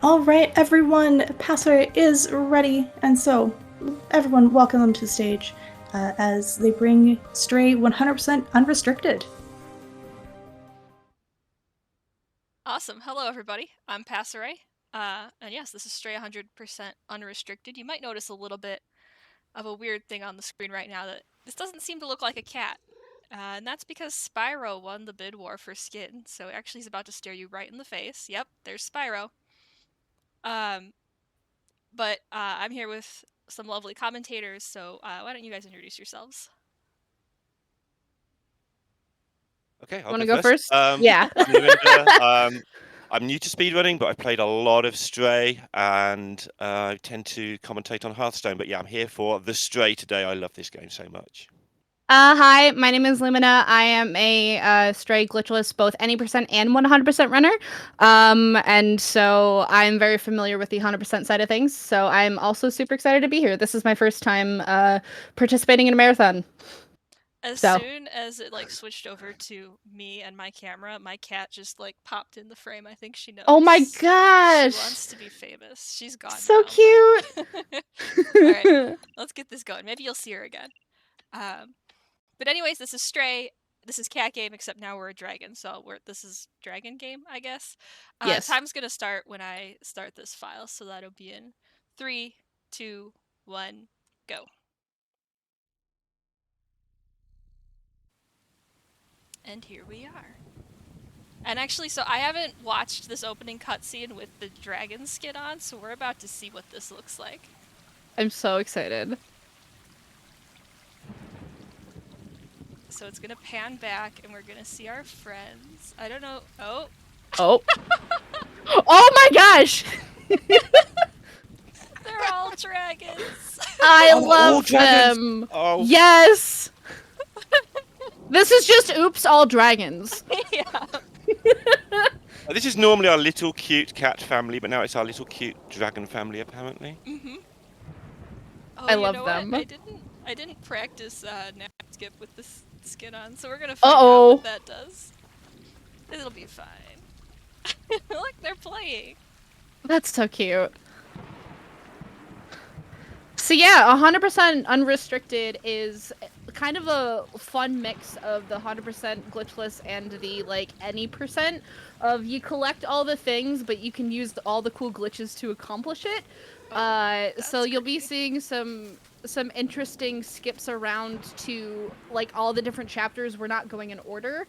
All right, everyone, passere is ready, and so everyone, welcome them to the stage as they bring Stray 100% unrestricted. Awesome. Hello, everybody. I'm Passere. And yes, this is Stray 100% unrestricted. You might notice a little bit of a weird thing on the screen right now that this doesn't seem to look like a cat. And that's because Spyro won the bid war for skin, so actually he's about to stare you right in the face. Yep, there's Spyro. Um, but I'm here with some lovely commentators, so why don't you guys introduce yourselves? Okay, I'll Want go to go first. first? Yeah. I'm Lavender. I'm new to speedrunning, but I've played a lot of Stray, and I tend to commentate on Hearthstone. But yeah, I'm here for the Stray today. I love this game so much. Hi, my name is Lumina. I am a Stray glitchless, both any percent and 100% runner. And so I'm very familiar with the 100% side of things. So I'm also super excited to be here. This is my first time participating in a marathon. As So. soon as it switched over to me and my camera, my cat just popped in the frame. I think she knows. Oh my She gosh! wants to be famous. She's gone So now. cute. But... All right, let's get this going. Maybe you'll see her again. But anyways, this is Stray. This is cat game, except now we're a dragon. So this is dragon game, I guess. Yes. Time's gonna start when I start this file, so that'll be in 3, 2, 1, go. And here we are. And actually, so I haven't watched this opening cutscene with the dragon skin on, so we're about to see what this looks like. I'm so excited. So it's gonna pan back, and we're gonna see our friends. I don't know. Oh. Oh. Oh my gosh! They're all dragons. I love them. Oh. Yes. This is just oops, all dragons. Yeah. This is normally our little cute cat family, but now it's our little cute dragon family, apparently. Mhm. Oh, I love them. What? I didn't practice nap skip with this skin on, so we're gonna find out what that does. It'll be fine. Look, they're playing. That's so cute. So yeah, 100% unrestricted is kind of a fun mix of the 100% glitchless and the any percent of you collect all the things, but you can use all the cool glitches to accomplish it. So you'll be seeing some interesting skips around to all the different chapters. We're not going in order,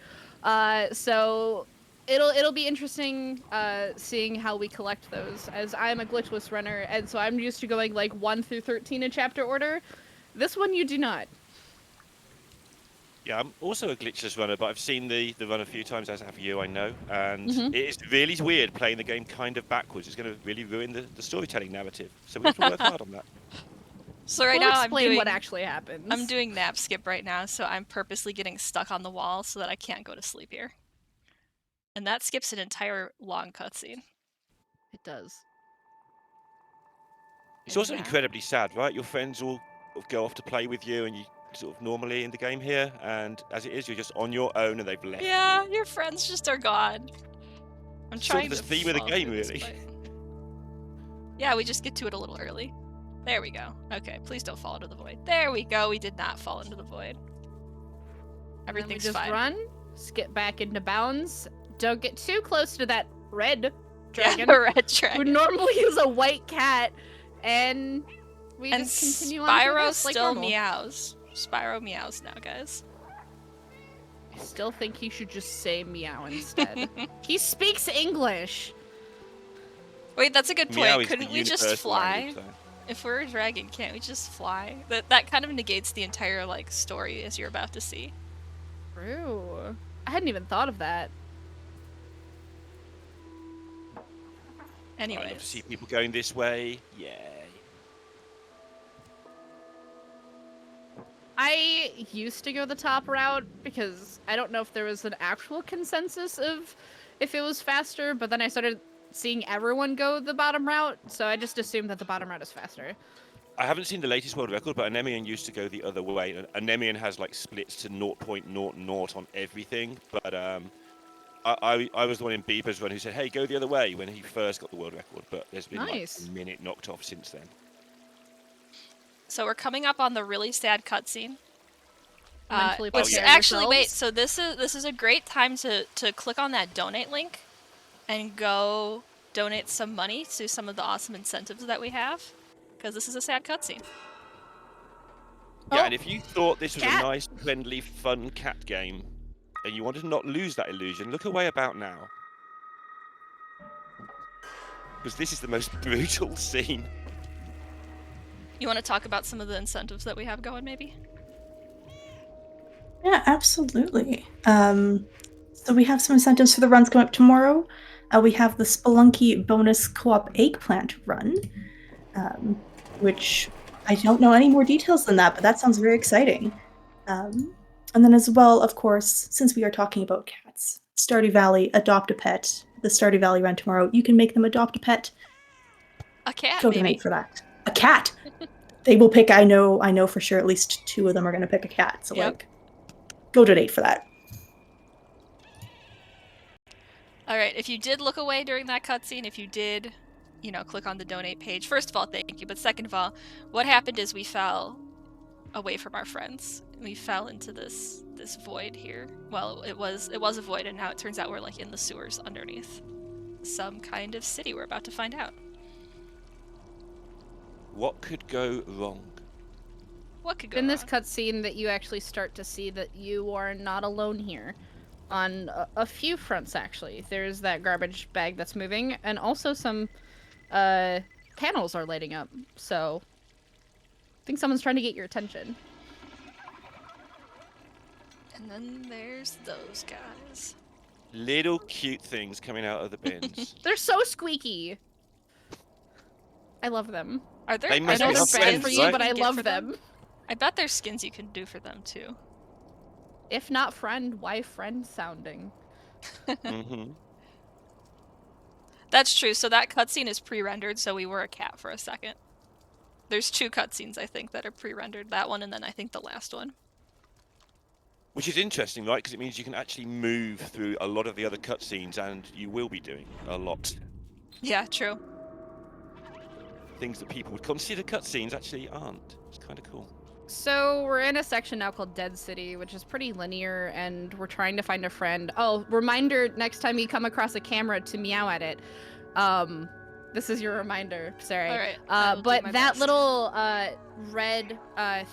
so it'll be interesting seeing how we collect those, as I'm a glitchless runner, and so I'm used to going 1 through 13 in chapter order. This one you do not. Yeah, I'm also a glitchless runner, but I've seen the run a few times, as have you, I know. And it is really weird playing the game kind of backwards. It's going to really ruin the storytelling narrative. So we have to work hard on that. So right now I'm doing what actually happens. I'm doing nap skip right now, so I'm purposely getting stuck on the wall so that I can't go to sleep here. And that skips an entire long cutscene. It does. It's also incredibly sad, right? Your friends all go off to play with you, and you sort of normally in the game here, and as it is, you're just on your own, and they've left. Yeah, your friends just are gone. I'm trying to the theme of the game, really. Yeah, we just get to it a little early. There we go. Okay, please don't fall into the void. There we go. We did not fall into the void. Everything's just fine. Run, skip back into bounds. Don't get too close to that red dragon. Yeah, red dragon. Who normally is a white cat, and we just continue on. Spyro still meows. Spyro meows now, guys. I still think he should just say meow instead. He speaks English. Wait, that's a good point. Couldn't we just fly? Language, if we're a dragon, can't we just fly? That kind of negates the entire story, as you're about to see. True. I hadn't even thought of that. Anyways. I love to see people going this way. Yay. I used to go the top route because I don't know if there was an actual consensus of if it was faster, but then I started seeing everyone go the bottom route, so I just assumed that the bottom route is faster. I haven't seen the latest world record, but Anemian used to go the other way. Anemian has splits to 0.00 on everything, but I was the one in Bieber's run who said, "Hey, go the other way" when he first got the world record. But there's been Nice. like a minute knocked off since then. So we're coming up on the really sad cutscene. Mentally Which prepare actually, wait. yourselves. So this is a great time to click on that donate link, and go donate some money to some of the awesome incentives that we have, because this is a sad cutscene. Yeah, Oh, and if you thought this was cat. a nice, friendly, fun cat game, and you wanted to not lose that illusion, look away about now. Because this is the most brutal scene. You want to talk about some of the incentives that we have going, maybe? Yeah, absolutely. So we have some incentives for the runs coming up tomorrow. We have the Spelunky bonus co-op eggplant run, which I don't know any more details than that, but that sounds very exciting. And then as well, of course, since we are talking about cats, Stardew Valley, adopt a pet. The Stardew Valley run tomorrow. You can make them adopt a pet. A cat, Go maybe. donate for that. A cat. They will pick. I know for sure. At least 2 of them are going to pick a cat. So Yep. like, go donate for that. All right, if you did look away during that cutscene, if you did, click on the donate page, first of all, thank you. But second of all, what happened is we fell away from our friends. We fell into this void here. Well, it was a void, and now it turns out we're like in the sewers underneath some kind of city. We're about to find out. What could go wrong? What could go In this wrong? cutscene that you actually start to see that you are not alone here. On a few fronts, actually. There's that garbage bag that's moving, and also some panels are lighting up. So, I think someone's trying to get your attention. And then there's those guys. Little cute things coming out of the bins. They're so squeaky. I love them. Are there? They I must know be they're our bad friends, for you, right? but I Get love for them. I bet there's skins you can do for them too. If not friend, why friend sounding? Mm-hmm. That's true. So that cutscene is pre-rendered, so we were a cat for a second. There's 2 cutscenes, I think, that are pre-rendered. That one, and then I think the last one. Which is interesting, right? Because it means you can actually move through a lot of the other cutscenes, and you will be doing a lot. Yeah, true. Things that people would consider cutscenes actually aren't. It's kind of cool. So we're in a section now called Dead City, which is pretty linear, and we're trying to find a friend. Oh, reminder, next time you come across a camera to meow at it. This is your reminder, sorry. All right. I will do But my that best. little red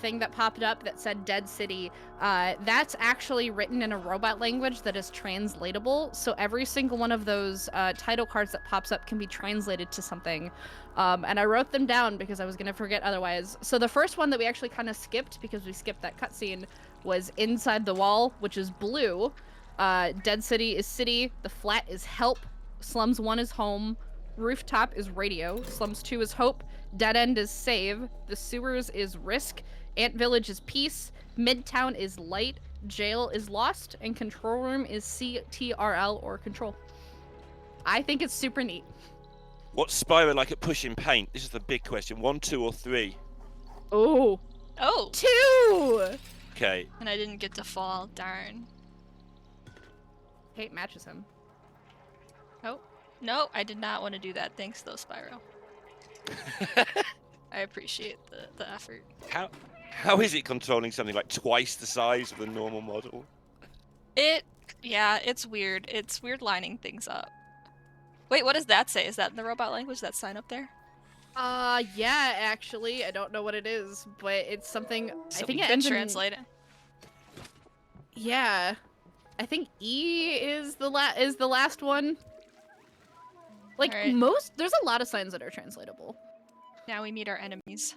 thing that popped up that said Dead City, that's actually written in a robot language that is translatable. So every single one of those title cards that pops up can be translated to something. And I wrote them down because I was going to forget otherwise. So the first one that we actually kind of skipped because we skipped that cutscene was Inside the Wall, which is blue. Dead City is city. The flat is help. Slums 1 is home. Rooftop is radio. Slums 2 is hope. Dead End is save. The sewers is risk. Ant Village is peace. Midtown is light. Jail is lost. And control room is CTRL or control. I think it's super neat. What's Spyro like at pushing paint? This is the big question. 1, 2, or 3? Oh. Oh! 2! Okay. And I didn't get to fall. Darn. Kate matches him. Oh. No, I did not want to do that. Thanks, though, Spyro. I appreciate the effort. How is it controlling something like twice the size of the normal model? Yeah, it's weird. It's weird lining things up. Wait, what does that say? Is that in the robot language, that sign up there? Yeah, actually, I don't know what it is, but it's something. So I think we it could ends in. translate it. Yeah, I think E is the last one. Like Alright. there's a lot of signs that are translatable. Now we meet our enemies.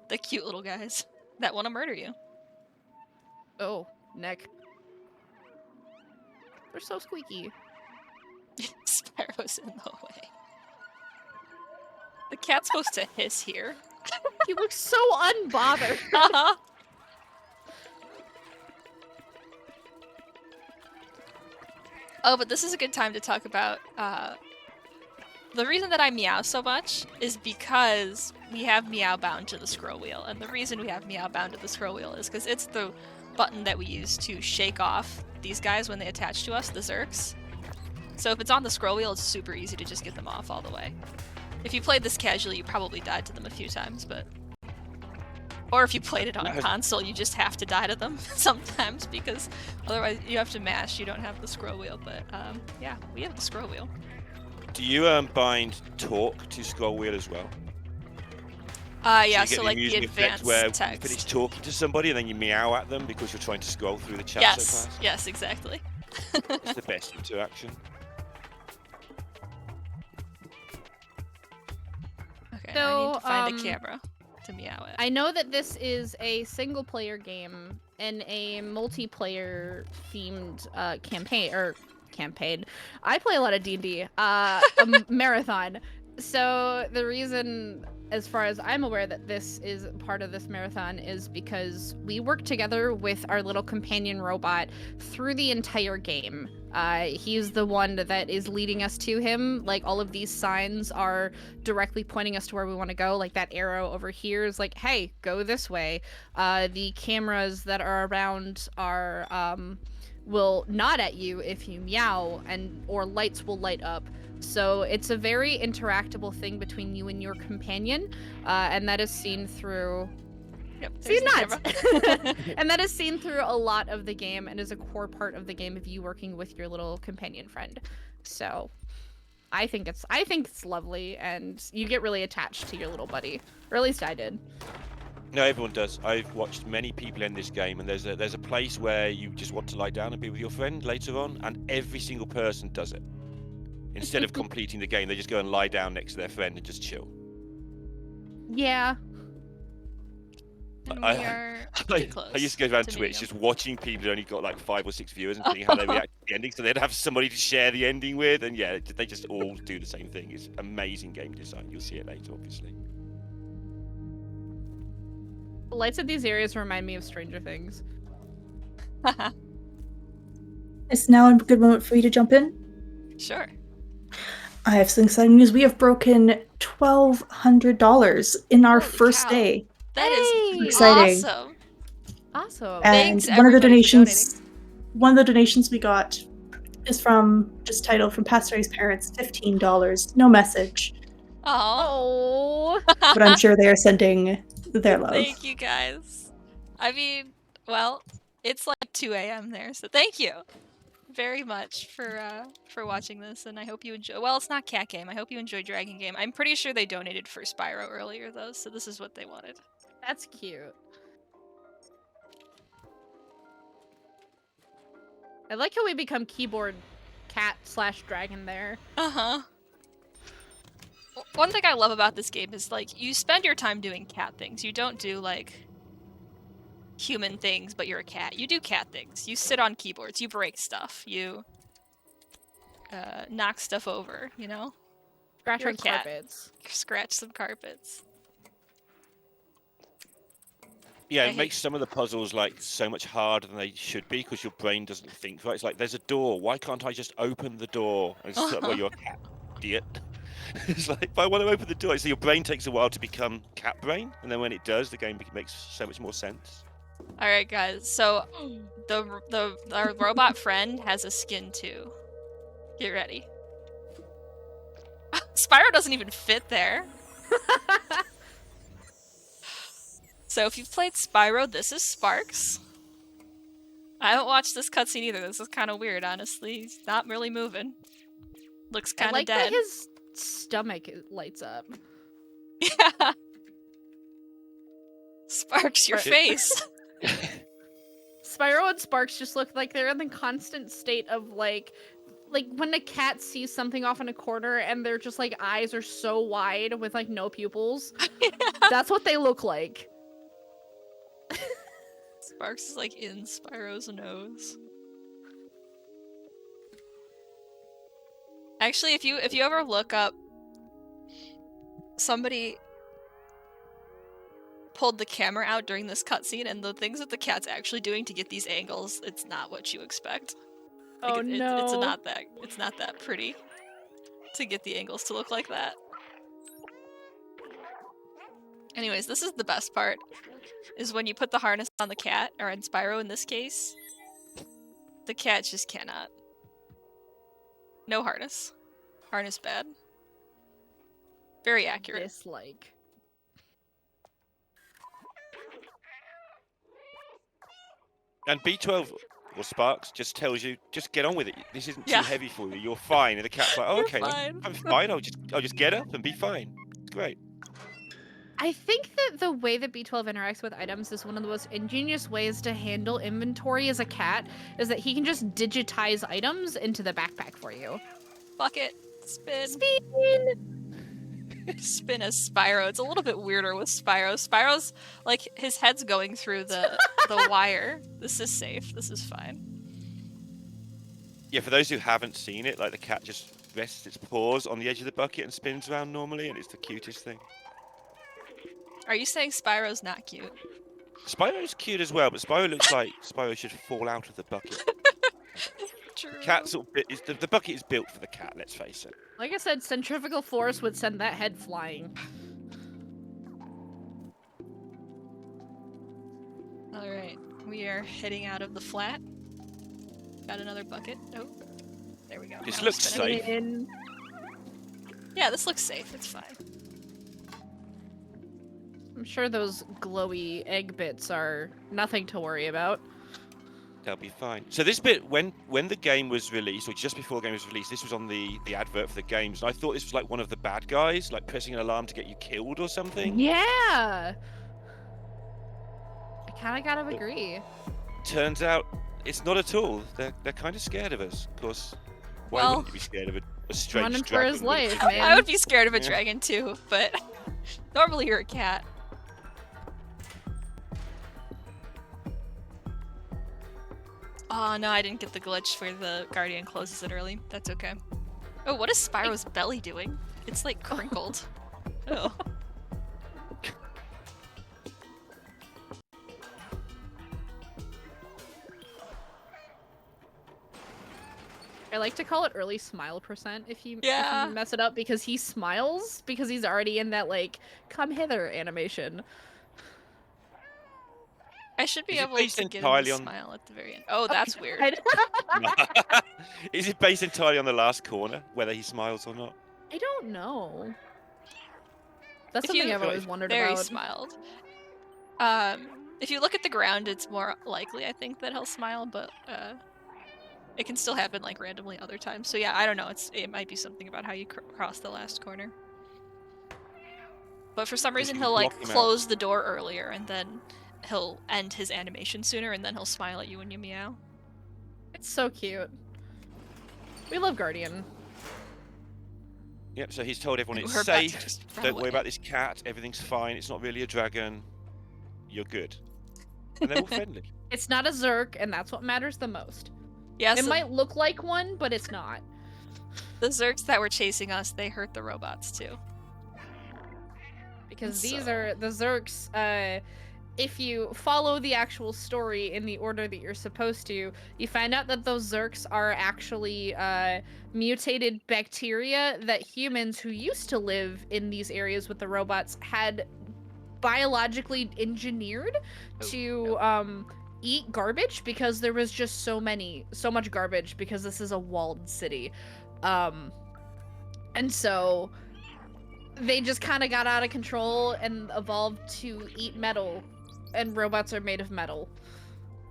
The cute little guys that want to murder you. Oh, neck. They're so squeaky. Sparrow's in the way. The cat's supposed to hiss here. He looks so unbothered. Uh-huh. Oh, but this is a good time to talk about, the reason that I meow so much is because we have meow bound to the scroll wheel. And the reason we have meow bound to the scroll wheel is because it's the button that we use to shake off these guys when they attach to us, the Zerks. So if it's on the scroll wheel, it's super easy to just get them off all the way. If you played this casually, you probably died to them a few times, but... Or if you played it on console, you just have to die to them sometimes, because otherwise you have to mash, you don't have the scroll wheel, but yeah, we have the scroll wheel. Do you bind talk to scroll wheel as well? Yeah, so so like the advanced where text. you finish talking to somebody and then you meow at them because you're trying to scroll through the chat so fast? Yes, exactly. It's the best interaction. Okay, So, I need to find a camera to meow at. I know that this is a single-player game and a multiplayer themed campaign. I play a lot of D&D. A marathon. So the reason, as far as I'm aware, that this is part of this marathon is because we work together with our little companion robot through the entire game. He's the one that is leading us to him. Like, all of these signs are directly pointing us to where we want to go. Like, that arrow over here is like, hey, go this way. The cameras that are around are will nod at you if you meow, or lights will light up. So it's a very interactable thing between you and your companion, and that is seen through... Yep, See, nuts! And that is seen through a lot of the game and is a core part of the game of you working with your little companion friend. So I think it's lovely, and you get really attached to your little buddy. Or at least I did. No, everyone does. I've watched many people in this game, and there's a place where you just want to lie down and be with your friend later on, and every single person does it. Instead of completing the game, they just go and lie down next to their friend and just chill. Yeah. And we are too close I used to go around to Twitch medium. just watching people who only got like 5 or 6 viewers and seeing how they react to the ending, so they'd have somebody to share the ending with, and yeah, they just all do the same thing. It's amazing game design. You'll see it later, obviously. The lights of these areas remind me of Stranger Things. Is now a good moment for you to jump in? Sure. I have some exciting news. We have broken $1,200 in our Holy first cow. day. That is Hey! Exciting. awesome. Awesome. And Thanks, one of the everybody, for donations we got is from from Passere's parents, $15. No message, Oh. Oh. but I'm sure they are sending their love. Thank you guys. I mean, well, it's like 2 a.m. there, so thank you very much for watching this, and I hope you enjoy. Well, it's not Cat Game. I hope you enjoy Dragon Game. I'm pretty sure they donated for Spyro earlier though, so this is what they wanted. That's cute. I like how we become keyboard cat / dragon there. Uh-huh. One thing I love about this game is, like, you spend your time doing cat things. You don't do, like, human things, but you're a cat. You do cat things. You sit on keyboards. You break stuff. You knock stuff over, you know? Scratch You're a on cat. carpets. Scratch some carpets. Yeah, I it makes some of the puzzles like so much harder than they should be because your brain doesn't think right. It's like, there's a door. Why can't I just open the door? And it's like, well, you're a cat, idiot. It's like, but I want to open the door. So your brain takes a while to become cat brain, and then when it does, the game makes so much more sense. All right, guys. So our robot friend has a skin too. Get ready. Spyro doesn't even fit there. So if you've played Spyro, this is Sparks. I haven't watched this cutscene either. This is kind of weird, honestly. He's not really moving. Looks kind I of like dead. that his stomach lights up. Yeah. Sparks, your face. Spyro and Sparks just look like they're in the constant state of like when a cat sees something off in a corner and their just like eyes are so wide with like no pupils. Yeah. That's what they look like. Sparks is like in Spyro's nose. Actually, if you ever look up, somebody pulled the camera out during this cutscene, and the things that the cat's actually doing to get these angles, it's not what you expect. Like, Oh no. It's not that pretty to get the angles to look like that. Anyways, this is the best part. is when you put the harness on the cat, or on Spyro in this case, the cat just cannot. No harness. Harness bad. Very accurate. Dislike. And B12 or Sparks just tells you, just get on with it. This isn't Yeah. too heavy for you. You're fine. And the cat's like, oh, You're okay, then. fine. I'm fine. I'll just get up and be fine. It's great. I think that the way that B12 interacts with items is one of the most ingenious ways to handle inventory as a cat, is that he can just digitize items into the backpack for you. Bucket. Spin. Spin! Spin as Spyro. It's a little bit weirder with Spyro. Spyro's, like, his head's going through the wire. This is safe. This is fine. Yeah, for those who haven't seen it, like the cat just rests its paws on the edge of the bucket and spins around normally, and it's the cutest thing. Are you saying Spyro's not cute? Spyro's cute as well, but Spyro looks like Spyro should fall out of the bucket. True. Cat's the bucket is built for the cat, let's face it. Like I said, centrifugal force would send that head flying. Alright, we are heading out of the flat. Got another bucket. Oh, there we go. This Now looks we're spinning. safe. Yeah, this looks safe. It's fine. I'm sure those glowy egg bits are nothing to worry about. They'll be fine. So this bit, when the game was released, or just before the game was released, this was on the advert for the games, and I thought this was like one of the bad guys, like pressing an alarm to get you killed or something. Yeah! I kinda gotta agree. Turns out it's not at all. They're kind of scared of us. Of course, why Well, wouldn't you be scared of a strange running for dragon his with a life, big man. head? I would be scared of a Yeah. dragon too, but normally you're a cat. Oh no, I didn't get the glitch where the guardian closes it early. That's okay. Oh, what is Spyro's belly doing? It's like crinkled. Oh. I like to call it early smile percent if you Yeah. mess it up, because he smiles because he's already in that like come hither animation. I should be Is it able based to get him entirely to on- smile at the very end. Oh, that's weird. Is it based entirely on the last corner, whether he smiles or not? I don't know. That's If something you- I've always wondered Very about. smiled. If you look at the ground, it's more likely, I think, that he'll smile, but it can still happen like randomly other times. So yeah, I don't know. It might be something about how you cross the last corner. But for some reason, can he'll like block him out. close the door earlier, and then he'll end his animation sooner, and then he'll smile at you when you meow. It's so cute. We love Guardian. Yep, so he's told everyone it's We're about to safe. just run Don't worry away. about this cat. Everything's fine. It's not really a dragon. You're good. And they're all friendly. It's not a Zerk, and that's what matters the most. Yes, It might look like one, but it's not. the Zergs that were chasing us, they hurt the robots too. Because So- these are the Zerks. If you follow the actual story in the order that you're supposed to, you find out that those Zerks are actually mutated bacteria that humans who used to live in these areas with the robots had biologically engineered to eat garbage, because there was just so much garbage, because this is a walled city. And so they just kind of got out of control and evolved to eat metal, and robots are made of metal,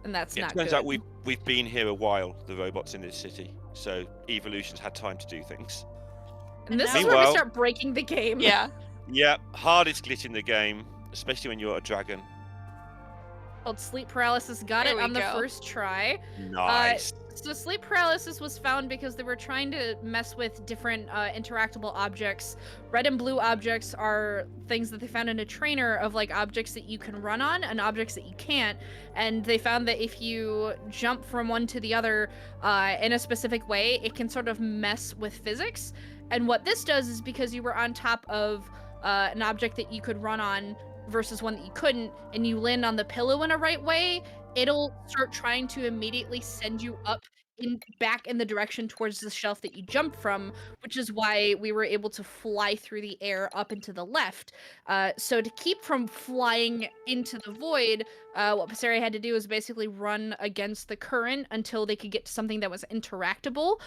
and that's Yeah, not it turns good. out we've been here a while, the robots in this city. So evolution's had time to do things. And this is where we Meanwhile- start breaking the game. Yeah. Yep, hardest glitch in the game, especially when you're a dragon. Called sleep paralysis. Got There it we on the go. first try. Nice. So sleep paralysis was found because they were trying to mess with different interactable objects. Red and blue objects are things that they found in a trainer of like objects that you can run on and objects that you can't. And they found that if you jump from one to the other in a specific way, it can sort of mess with physics. And what this does is, because you were on top of an object that you could run on versus one that you couldn't, and you land on the pillow in a right way, it'll start trying to immediately send you up back in the direction towards the shelf that you jumped from, which is why we were able to fly through the air up into the left. So to keep from flying into the void, what passere had to do was basically run against the current until they could get to something that was interactable,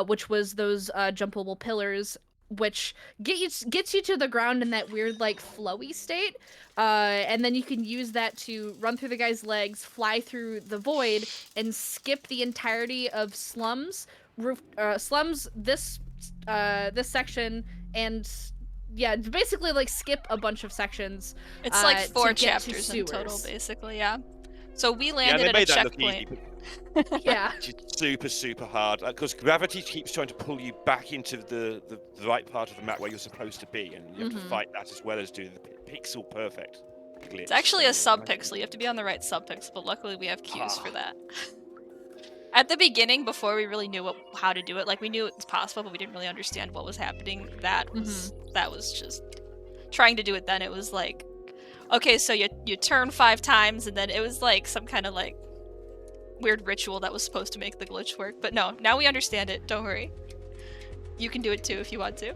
which was those jumpable pillars, which gets you to the ground in that weird like flowy state, and then you can use that to run through the guy's legs, fly through the void, and skip the entirety of slums this section, and yeah, basically like skip a bunch of sections. It's like to 4 get to chapters in total, sewers. basically, yeah. So we Yeah, landed they at a made that look easy, checkpoint. but Yeah. it's super, super hard because gravity keeps trying to pull you back into the right part of the map where you're supposed to be, and you have to fight that as well as do the pixel perfect glitch. It's actually a So, subpixel. You have to be on the right subpixel, but luckily we have cues for that. At the beginning, before we really knew how to do it, like we knew it was possible, but we didn't really understand what was happening. That was just trying to do it. Then it was like, okay, so you turn 5 times, and then it was like some kind of like weird ritual that was supposed to make the glitch work. But no, now we understand it. Don't worry. You can do it too if you want to.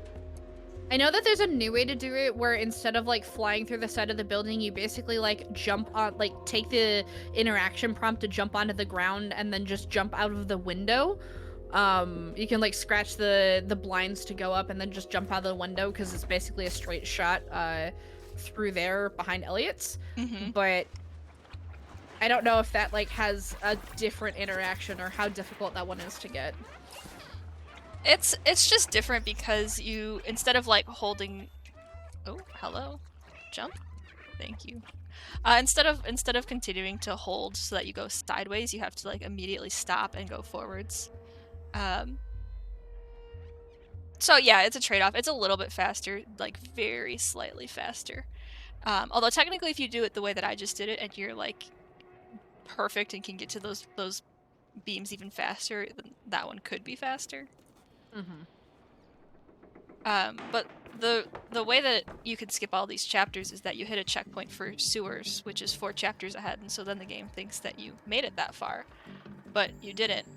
I know that there's a new way to do it where instead of like flying through the side of the building, you basically like jump on, like take the interaction prompt to jump onto the ground and then just jump out of the window. You can like scratch the blinds to go up and then just jump out of the window because it's basically a straight shot through there behind Elliot's. But I don't know if that like has a different interaction or how difficult that one is to get. It's just different because you, instead of like holding, oh, hello, jump, thank you. Instead of continuing to hold so that you go sideways, you have to like immediately stop and go forwards. So yeah, it's a trade-off. It's a little bit faster, like very slightly faster. Although technically, if you do it the way that I just did it, and you're like perfect and can get to those beams even faster, then that one could be faster. But the way that you could skip all these chapters is that you hit a checkpoint for sewers, which is 4 chapters ahead, and so then the game thinks that you made it that far, but you didn't.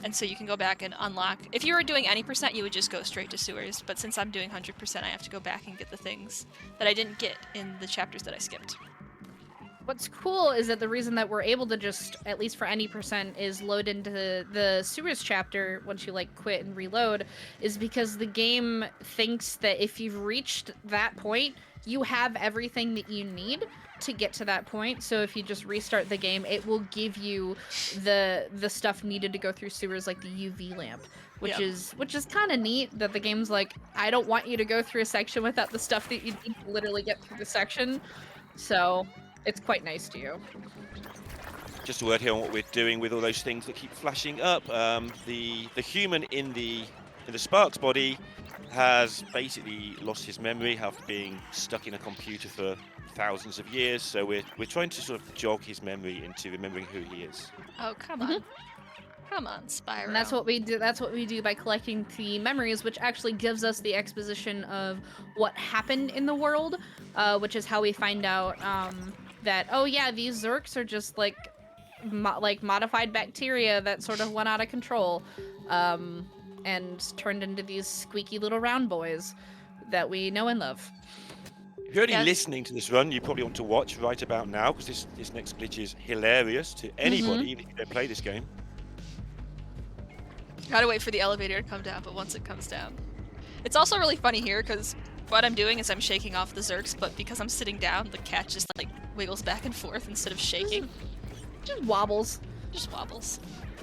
And so you can go back and unlock. If you were doing any percent, you would just go straight to sewers, but since I'm doing 100%, I have to go back and get the things that I didn't get in the chapters that I skipped. What's cool is that the reason that we're able to just, at least for any percent, is load into the sewers chapter once you like quit and reload, is because the game thinks that if you've reached that point, you have everything that you need to get to that point. So if you just restart the game, it will give you the stuff needed to go through sewers, like the UV lamp, which is kind of neat that the game's like, I don't want you to go through a section without the stuff that you need to literally get through the section. So it's quite nice to you. Just a word here on what we're doing with all those things that keep flashing up. The human in the Sparks body has basically lost his memory after being stuck in a computer for thousands of years. So we're trying to sort of jog his memory into remembering who he is. Oh, come on. Come on, Spyro. And that's what we do. That's what we do by collecting the memories, which actually gives us the exposition of what happened in the world, which is how we find out that, oh yeah, these Zerks are just like modified bacteria that sort of went out of control, and turned into these squeaky little round boys that we know and love. If you're only listening to this run, you probably want to watch right about now, because this next glitch is hilarious to anybody, even if you don't play this game. Gotta wait for the elevator to come down, but once it comes down. It's also really funny here, because what I'm doing is I'm shaking off the Zerks, but because I'm sitting down, the cat just like wiggles back and forth instead of shaking. Just wobbles. Just wobbles.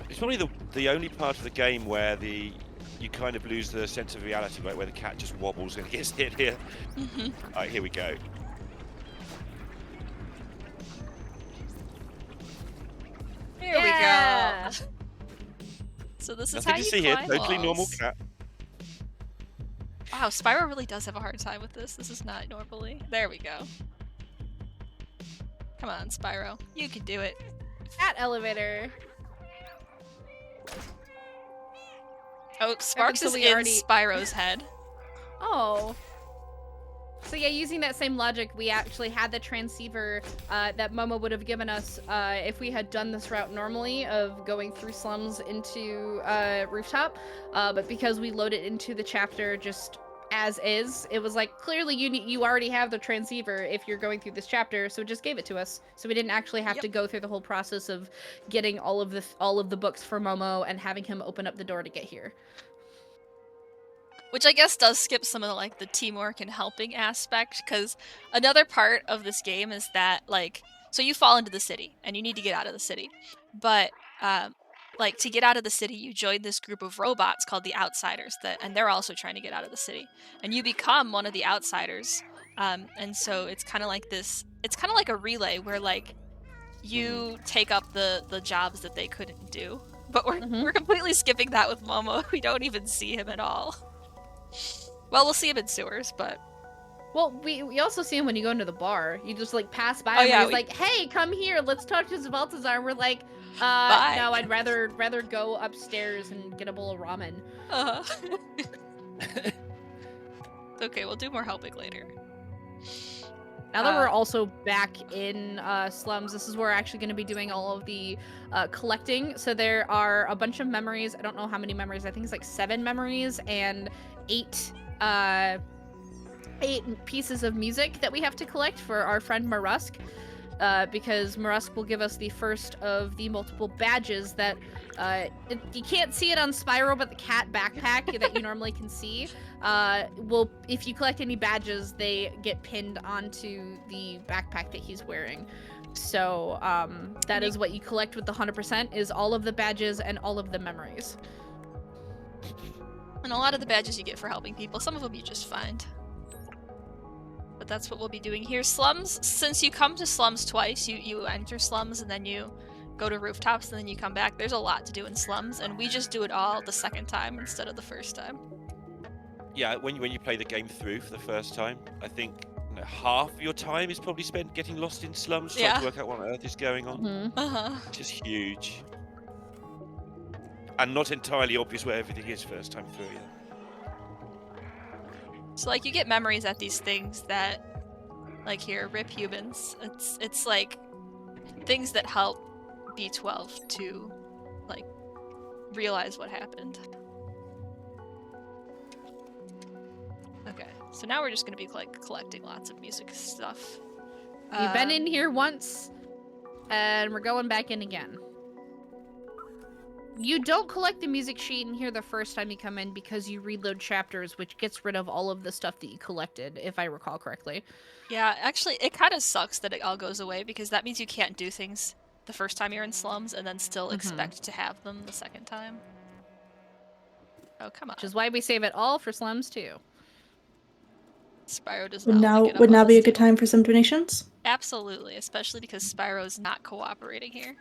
It's probably the only part of the game where you kind of lose the sense of reality, right? Where the cat just wobbles and gets hit here. Alright, here we go. Here we go. So this is Nothing how to you see here. climb Totally normal walls. cat. Wow, Spyro really does have a hard time with this. This is not normally. There we go. Come on, Spyro. You can do it. Cat elevator. Oh, Sparks is in Spyro's head. Oh. So yeah, using that same logic, we actually had the transceiver that Momo would have given us if we had done this route normally of going through slums into rooftop. But because we loaded into the chapter just as is, it was like, clearly you already have the transceiver if you're going through this chapter, so it just gave it to us. So we didn't actually have to go through the whole process of getting all of the books for Momo and having him open up the door to get here. Which I guess does skip some of the teamwork and helping aspect, because another part of this game is that so you fall into the city and you need to get out of the city, but to get out of the city you join this group of robots called the Outsiders and they're also trying to get out of the city, and you become one of the Outsiders, and so it's kind of like this. It's kind of like a relay where you take up the jobs that they couldn't do, but we're completely skipping that with Momo. We don't even see him at all. Well, we'll see him in sewers, but... Well, we also see him when you go into the bar. You just, pass by him yeah, and he's like, hey, come here, let's talk to Balthazar. And we're like, Bye. no, I'd rather go upstairs and get a bowl of ramen. Okay, we'll do more helping later. Now that we're also back in slums, this is where we're actually going to be doing all of the collecting. So there are a bunch of memories. I don't know how many memories. I think it's 7 memories and 8 pieces of music that we have to collect for our friend Marusk. Because Marusk will give us the first of the multiple badges that you can't see it on Spyro, but the cat backpack that you normally can see if you collect any badges, they get pinned onto the backpack that he's wearing. So that is what you collect with the 100%, is all of the badges and all of the memories. And a lot of the badges you get for helping people, some of them you just find. But that's what we'll be doing here. Slums, since you come to slums twice, you enter slums and then you go to rooftops and then you come back. There's a lot to do in slums, and we just do it all the second time instead of the first time. Yeah, when you play the game through for the first time, I think half of your time is probably spent getting lost in slums, trying to work out what on earth is going on. Which is huge. And not entirely obvious where everything is first time through, yeah. So you get memories at these things that, here, rip humans. It's things that help B12 to, realize what happened. Okay, so now we're just gonna be, collecting lots of music stuff. We've been in here once, and we're going back in again. You don't collect the music sheet in here the first time you come in because you reload chapters, which gets rid of all of the stuff that you collected, if I recall correctly. Yeah, actually, it kind of sucks that it all goes away, because that means you can't do things the first time you're in slums and then still expect to have them the second time. Oh, come on. Which is why we save it all for slums, too. Spyro does Would not now be a good time for some donations? Absolutely, especially because Spyro's not cooperating here.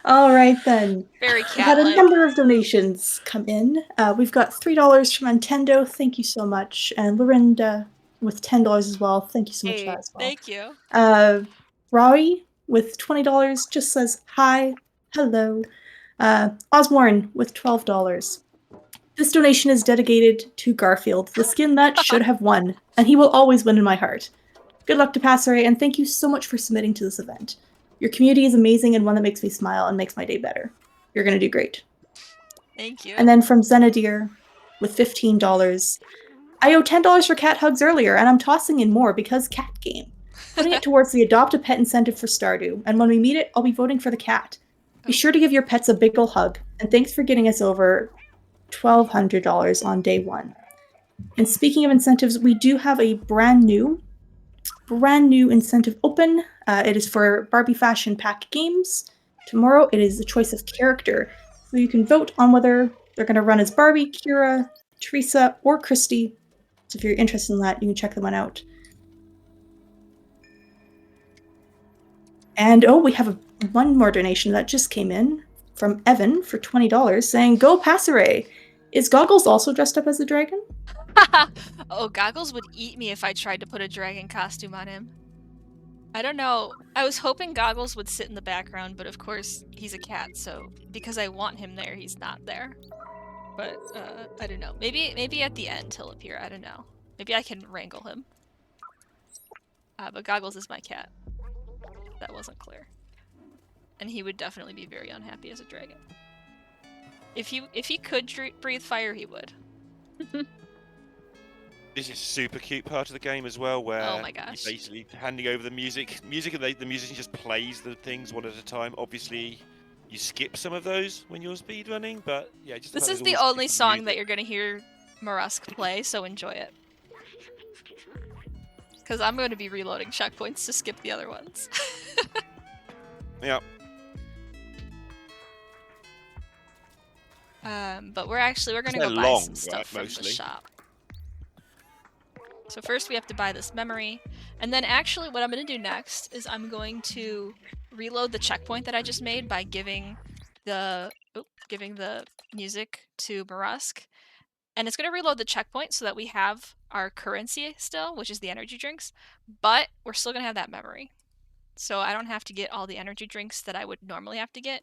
All right, then. Very We had a cat-like. number of donations come in. We've got $3 from Nintendo. Thank you so much. And Lorinda with $10 as well. Thank you so much for that as well. Thank you. Rawi with $20 just says hi, hello. Osborne with $12. This donation is dedicated to Garfield, the skin that should have won, and he will always win in my heart. Good luck to Passere, and thank you so much for submitting to this event. Your community is amazing and one that makes me smile and makes my day better. You're going to do great. Thank you. And then from Zenadir with $15. I owe $10 for cat hugs earlier, and I'm tossing in more because cat game. Putting it towards the Adopt a Pet incentive for Stardew, and when we meet it, I'll be voting for the cat. Be sure to give your pets a big ol' hug, and thanks for getting us over $1,200 on day 1. And speaking of incentives, we do have a brand new incentive open. It is for Barbie Fashion Pack games. Tomorrow it is the choice of character. So you can vote on whether they're going to run as Barbie, Kira, Teresa, or Christy. So if you're interested in that, you can check them out. And we have one more donation that just came in from Evan for $20 saying, "Go Passere! Is Goggles also dressed up as a dragon?" Oh, Goggles would eat me if I tried to put a dragon costume on him. I don't know. I was hoping Goggles would sit in the background, but of course he's a cat, so because I want him there, he's not there. But I don't know. Maybe at the end he'll appear. I don't know. Maybe I can wrangle him. But Goggles is my cat. That wasn't clear. And he would definitely be very unhappy as a dragon. If he could breathe fire, he would. This is a super cute part of the game as well, where Oh my gosh. you're basically handing over the music, and the musician just plays the things one at a time. Obviously, you skip some of those when you're speedrunning, but yeah, just This the is fact the there's always only different song music. that you're gonna hear Marusk play, so enjoy it. Because I'm going to be reloading checkpoints to skip the other ones. Yeah. But we're gonna They're go buy long, some stuff right, from mostly? the shop. So first we have to buy this memory, and then actually what I'm gonna do next is I'm going to reload the checkpoint that I just made by giving the music to Marusk. And it's going to reload the checkpoint so that we have our currency still, which is the energy drinks, but we're still going to have that memory. So I don't have to get all the energy drinks that I would normally have to get,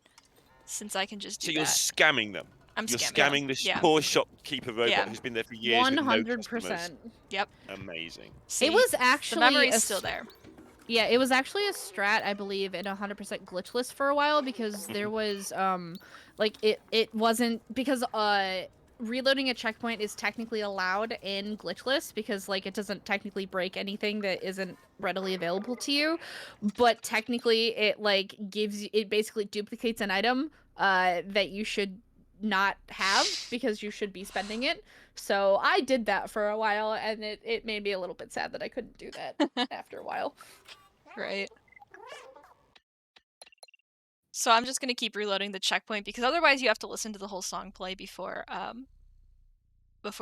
since I can just do So you're that. scamming them. You're scamming this poor shopkeeper robot who's been there for years with no customers. 100%. Yep. Amazing. See, It was the actually memory's still there. Yeah, it was actually a strat, I believe, in 100% glitchless for a while because there was like it wasn't because reloading a checkpoint is technically allowed in glitchless because like it doesn't technically break anything that isn't readily available to you, but technically it like it basically duplicates an item that you should not have because you should be spending it. So I did that for a while and it made me a little bit sad that I couldn't do that after a while. Right. So I'm just gonna keep reloading the checkpoint because otherwise you have to listen to the whole song play before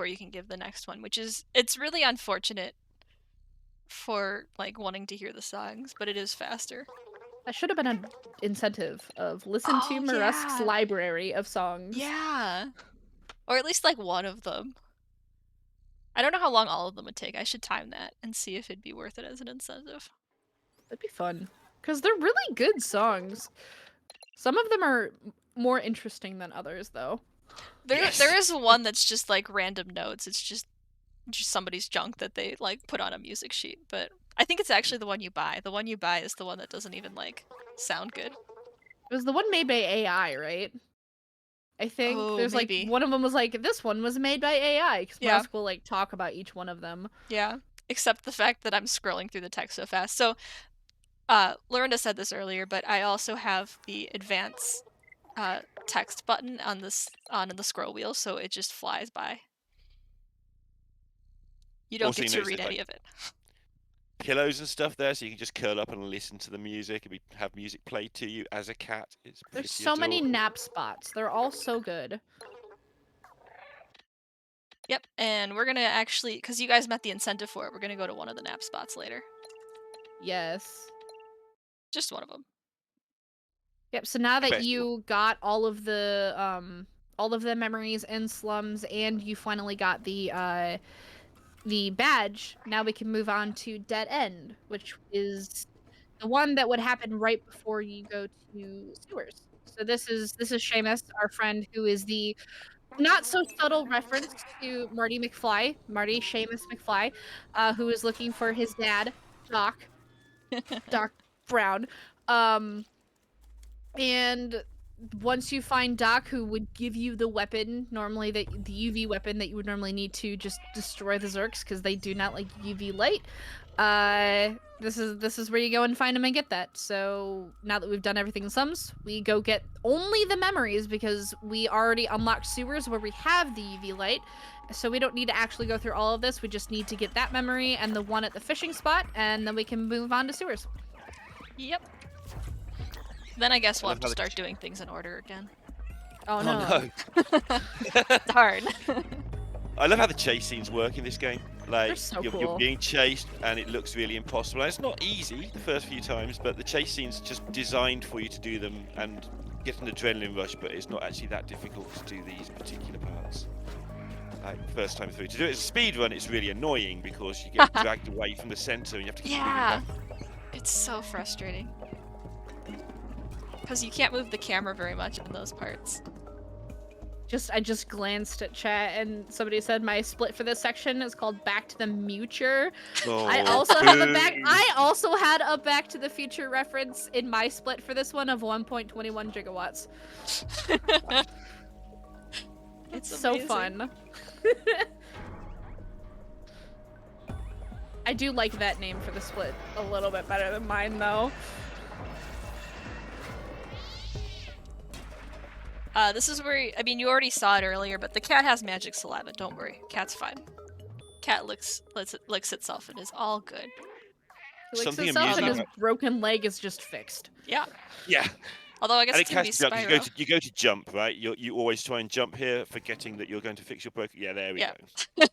you can give the next one, which is it's really unfortunate for like wanting to hear the songs, but it is faster. That should have been an incentive of listen to Oh, Marusk's yeah. library of songs. Yeah. Or at least like one of them. I don't know how long all of them would take. I should time that and see if it'd be worth it as an incentive. That'd be fun. Because they're really good songs. Some of them are more interesting than others, though. There is one that's just like random notes. It's just somebody's junk that they like put on a music sheet. But I think it's actually the one you buy. The one you buy is the one that doesn't even like sound good. It was the one made by AI, right? I think there's maybe. like one of them was like this one was made by AI because Yeah. Marusk will like talk about each one of them. Yeah. Except the fact that I'm scrolling through the text so fast. So Lorinda said this earlier, but I also have the advance text button on the scroll wheel, so it just flies by. You don't Also, get you to read notice any of it. Pillows and stuff there, so you can just curl up and listen to the music and have music played to you as a cat. It's There's pretty so many adorable. nap spots. They're all so good. Yep, and we're gonna actually, because you guys met the incentive for it, we're gonna go to one of the nap spots later. Yes. Just one of them. Yep, so now that Best you got all of the memories and slums and you finally got the badge, now we can move on to Dead End, which is the one that would happen right before you go to sewers. So this is Seamus, our friend, who is the not so subtle reference to Marty Seamus McFly, who is looking for his dad, Doc Brown. And once you find Doc, who would give you the weapon, normally the UV weapon that you would normally need to just destroy the Zerks because they do not like UV light. This is where you go and find them and get that. So now that we've done everything in slums, we go get only the memories because we already unlocked sewers where we have the UV light. So we don't need to actually go through all of this. We just need to get that memory and the one at the fishing spot, and then we can move on to sewers. Yep. Then I guess we'll I have love to how start doing things in order again. Oh no. Darn. I love how the chase scenes work in this game. Like They're so you're cool. being chased and it looks really impossible. And it's not easy the first few times, but the chase scenes just designed for you to do them and get an adrenaline rush. But it's not actually that difficult to do these particular parts. Like first time through, to do it as a speed run, it's really annoying because you get dragged away from the center and you have to keep moving Yeah. back. It's so frustrating. Because you can't move the camera very much in those parts. I just glanced at chat and somebody said my split for this section is called Back to the Future. I also have a back. boo. I also had a Back to the Future reference in my split for this one of 1.21 gigawatts. It's so amazing. fun. I do like that name for the split a little bit better than mine, though. This is where, I mean, you already saw it earlier, but the cat has magic saliva. Don't worry, cat's fine. Cat licks itself and is all good. He licks Something himself and amusing his about- broken leg is just fixed. Yeah. Yeah. Although I guess And it's it gonna be catches you up 'cause Spyro. you go to jump, right? You always try and jump here, forgetting that you're going to fix your broken. Yeah, there we Yeah. go.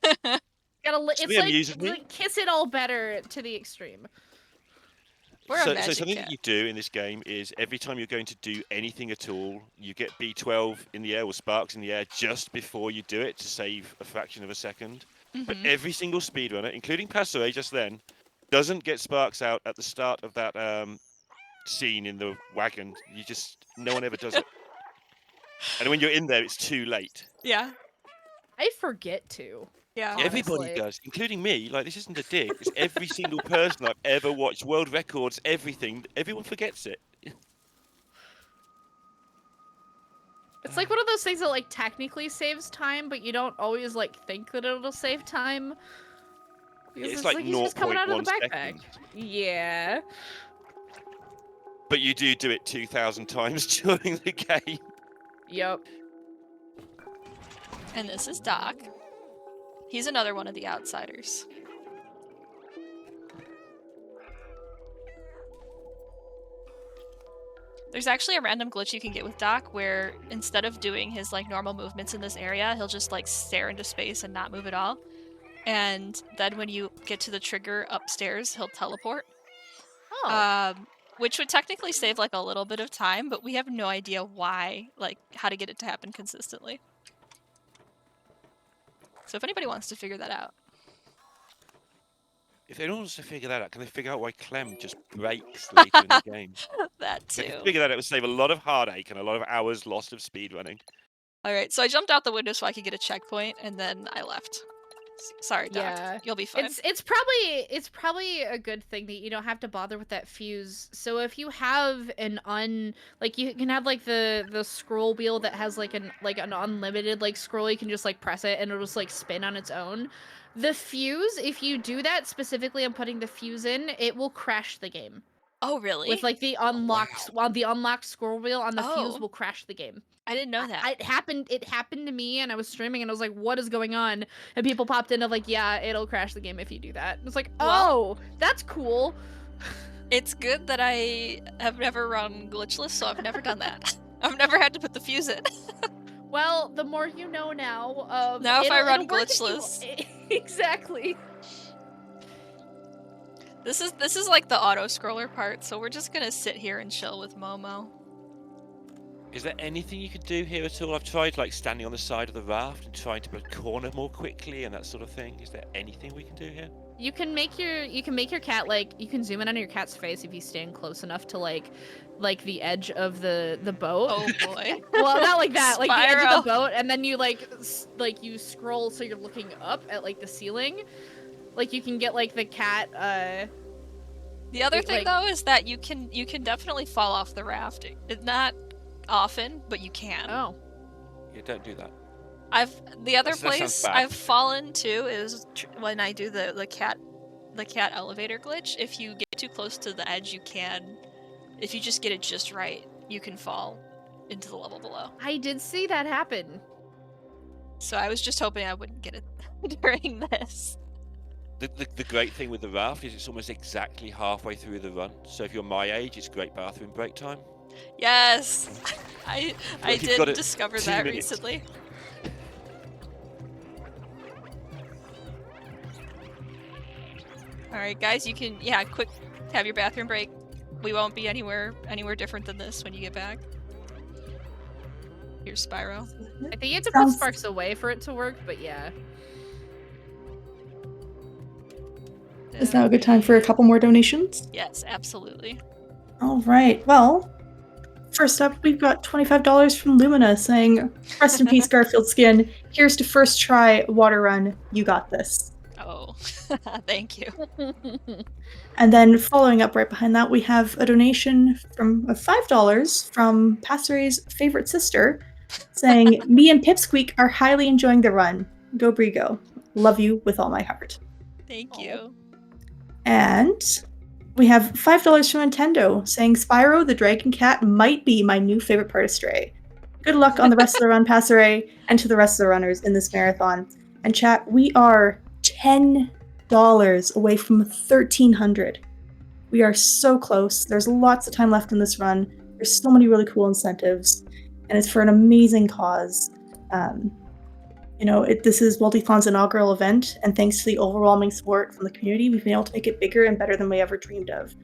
It's Something amuses me. like kiss it all better to the extreme. We're a So magic something cat. that you do in this game is every time you're going to do anything at all, you get B12 in the air or sparks in the air just before you do it to save a fraction of a second. But Mhm. every single speedrunner, including passere just then, doesn't get sparks out at the start of that scene in the wagon. No one ever does it. And when you're in there, it's too late. Yeah. I forget to. Yeah. Everybody Honestly. does, including me. Like, this isn't a dig. It's every single person I've ever watched, world records, everything. Everyone forgets it. It's like one of those things that like technically saves time, but you don't always like think that it'll save time. Because It's like he's just coming out of the 0.1 backpack. second. Yeah. But you do it 2,000 times during the game. Yep. And this is Doc. He's another one of the outsiders. There's actually a random glitch you can get with Doc where instead of doing his like normal movements in this area, he'll just like stare into space and not move at all. And then when you get to the trigger upstairs, he'll teleport. Oh. Which would technically save like a little bit of time, but we have no idea why, like how to get it to happen consistently. So if anybody wants to figure that out. If anyone wants to figure that out, can they figure out why Clem just breaks later in the game? That If they too. can figure that out, it would save a lot of heartache and a lot of hours lost of speedrunning. Alright, so I jumped out the window so I could get a checkpoint, and then I left. Sorry, Doc. Yeah. You'll be fine. It's probably a good thing that you don't have to bother with that fuse. So if you have you can have like the scroll wheel that has like an unlimited like scroll, you can just like press it and it'll just like spin on its own. The fuse, if you do that specifically and putting the fuse in, it will crash the game. Oh, really? With like the unlocked scroll wheel on the fuse Oh. will crash the game. I didn't know that. It happened to me and I was streaming and I was like, what is going on? And people popped in of like, yeah, it'll crash the game if you do that. And it's like, oh, that's cool. It's good that I have never run glitchless, so I've never done that. I've never had to put the fuse in. Well, the more you know now. Now if I run it'll work if you- glitchless. Exactly. This is like the auto scroller part, so we're just gonna sit here and chill with Momo. Is there anything you could do here at all? I've tried like standing on the side of the raft and trying to corner more quickly and that sort of thing. Is there anything we can do here? You can make your cat like you can zoom in on your cat's face if you stand close enough to like the edge of the boat. Oh boy. Well, not like that, like the edge Spyro. of the boat, and then you you scroll so you're looking up at like the ceiling. Like you can get like the cat. The other Wait, thing like- though is that you can definitely fall off the raft. It's not often, but you can. Oh. Yeah, don't do that. The other That sounds place bad. I've fallen to is when I do the cat elevator glitch. If you get too close to the edge, you can. If you just get it just right, you can fall into the level below. I did see that happen. So I was just hoping I wouldn't get it during this. The great thing with the raft is it's almost exactly halfway through the run. So if you're my age, it's great bathroom break time. Yes, I Like you've got did it discover 2 that minutes. recently. All right, guys, you can quick have your bathroom break. We won't be anywhere different than this when you get back. Here's Spyro. I think you have to Sounds- put sparks away for it to work, but yeah. Is now a good time for a couple more donations? Yes, absolutely. All right. Well, First up, we've got $25 from Lumina saying, "Rest in peace, Garfield Skin. Here's to first try water run. You got this." Oh, thank you. And then following up right behind that, we have a donation of $5 from Passere's favorite sister saying, "Me and Pipsqueak are highly enjoying the run. Go Brigo. Love you with all my heart." Thank you. And we have $5 from Nintendo saying, "Spyro the Dragon Cat might be my new favorite part of Stray. Good luck on the rest of the run, Passere, and to the rest of the runners in this marathon." And chat, we are $10 away from 1,300. We are so close. There's lots of time left in this run. There's so many really cool incentives, and it's for an amazing cause. This is Multithon's inaugural event, and thanks to the overwhelming support from the community, we've been able to make it bigger and better than we ever dreamed of.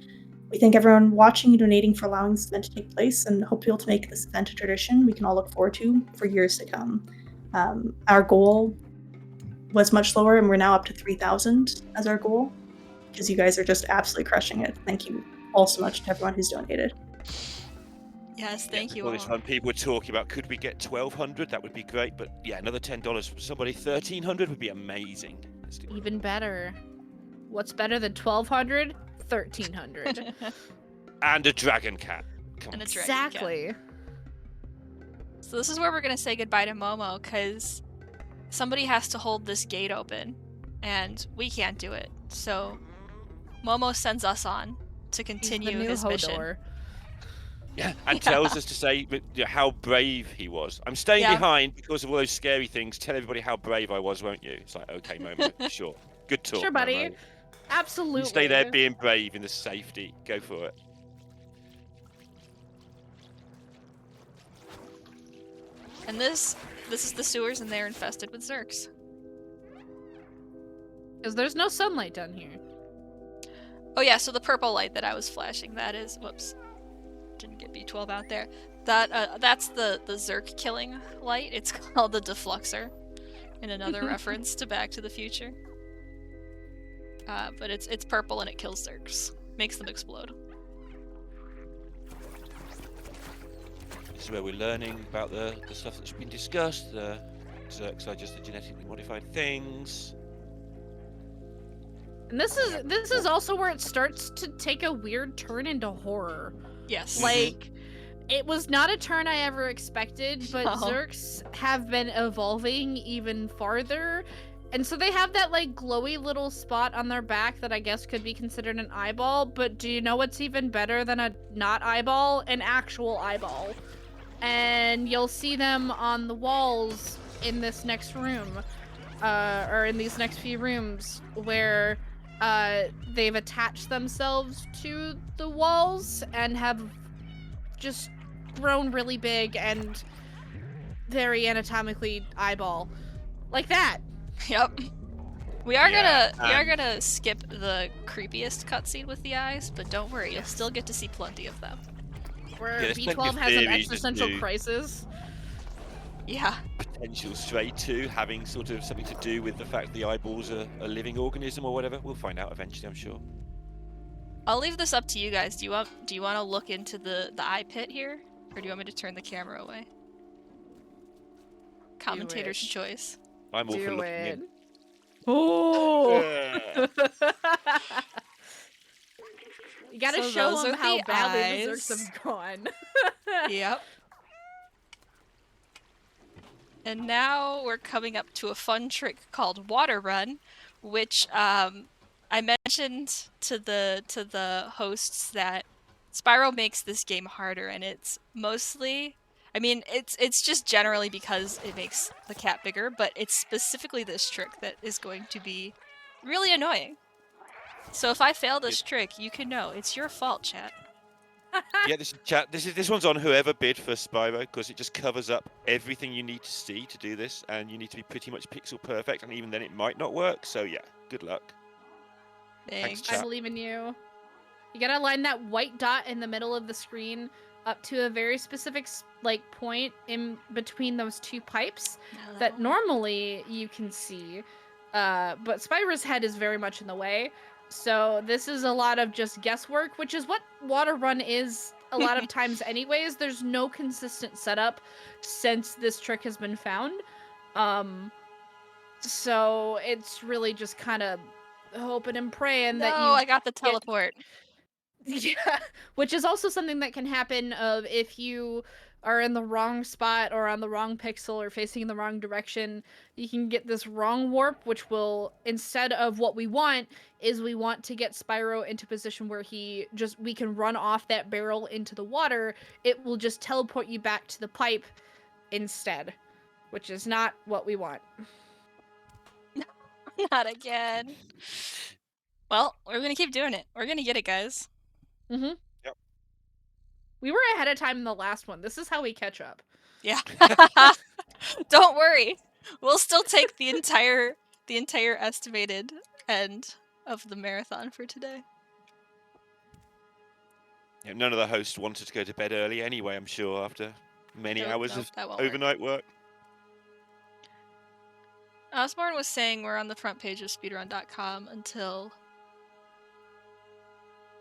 We thank everyone watching and donating for allowing this event to take place, and hope to be able to make this event a tradition we can all look forward to for years to come. Our goal was much lower, and we're now up to 3,000 as our goal, because you guys are just absolutely crushing it. Thank you all so much to everyone who's donated. Yes, thank you All all. this time, people were talking about, could we get 1,200? That would be great. But yeah, another $10 from somebody, 1,300 would be amazing. Let's do it. Even better. What's better than 1,200? 1,300. And a dragon cat. Come And on. a dragon cat. Exactly. So this is where we're gonna say goodbye to Momo, because somebody has to hold this gate open, and we can't do it. So Momo sends us on to continue his mission. Hodor. Yeah, and tells us to say how brave he was. I'm staying Yeah. behind because of all those scary things. Tell everybody how brave I was, won't you? It's like, okay, Momo, sure. Good talk. Sure, buddy. Momo. Absolutely. You stay there being brave in the safety. Go for it. And this is the sewers, and they're infested with Zerks. Because there's no sunlight down here. Oh yeah, so the purple light that I was flashing, that is, whoops, didn't get B12 out there. That's the Zerk killing light. It's called the defluxer, in another reference to Back to the Future. But it's purple and it kills Zerks, makes them explode. This is where we're learning about the stuff that's been discussed. The Zerks are just the genetically modified things. And this is also where it starts to take a weird turn into horror. Yes. Like, it was not a turn I ever expected, but No. Zerks have been evolving even farther. And so they have that, like, glowy little spot on their back that I guess could be considered an eyeball, but do you know what's even better than a not eyeball? An actual eyeball. And you'll see them on the walls in this next room, or in these next few rooms, where they've attached themselves to the walls and have just grown really big and very anatomically eyeball. Like that. Yep. We are Yeah, gonna skip the creepiest cutscene with the eyes, but don't worry, you'll still get to see plenty of them. Where there's plenty B12 of has an theories as existential to- crisis. Yeah. Potential Stray 2 having sort of something to do with the fact the eyeballs are a living organism or whatever. We'll find out eventually, I'm sure. I'll leave this up to you guys. Do you want to look into the eye pit here, or do you want me to turn the camera away? Commentator's choice. I'm all for Do looking it. in. Oh! Yeah. You gotta So show those them are how the badly the eyes. Zerks have gone. Yep. And now we're coming up to a fun trick called Water Run, which I mentioned to the hosts that Spyro makes this game harder, and it's mostly, I mean, it's just generally because it makes the cat bigger, but it's specifically this trick that is going to be really annoying. So if I fail this trick, you can know it's your fault, chat. Yeah, this one's on whoever bid for Spyro, because it just covers up everything you need to see to do this, and you need to be pretty much pixel perfect, and even then it might not work. So yeah, good luck. Thanks. chat. I believe in you. You gotta line that white dot in the middle of the screen up to a very specific point in between those two pipes that normally you can see. But Spyro's head is very much in the way. So this is a lot of just guesswork, which is what Water Run is a lot of times anyways. There's no consistent setup since this trick has been found. So it's really just kind of hoping and praying that you I got the get teleport. Yeah, which is also something that can happen of if you are in the wrong spot or on the wrong pixel or facing in the wrong direction, you can get this wrong warp, which will, instead of what we want, is we want to get Spyro into a position where we can run off that barrel into the water. It will just teleport you back to the pipe instead, which is not what we want. Not again. Well, we're gonna keep doing it. We're gonna get it, guys. Mm-hmm. Yep. We were ahead of time in the last one. This is how we catch up. Yeah. Don't worry. We'll still take the entire estimated end of the marathon for today. Yeah, none of the hosts wanted to go to bed early anyway, I'm sure, after many hours of that won't work. overnight work. Osborne was saying we're on the front page of speedrun.com until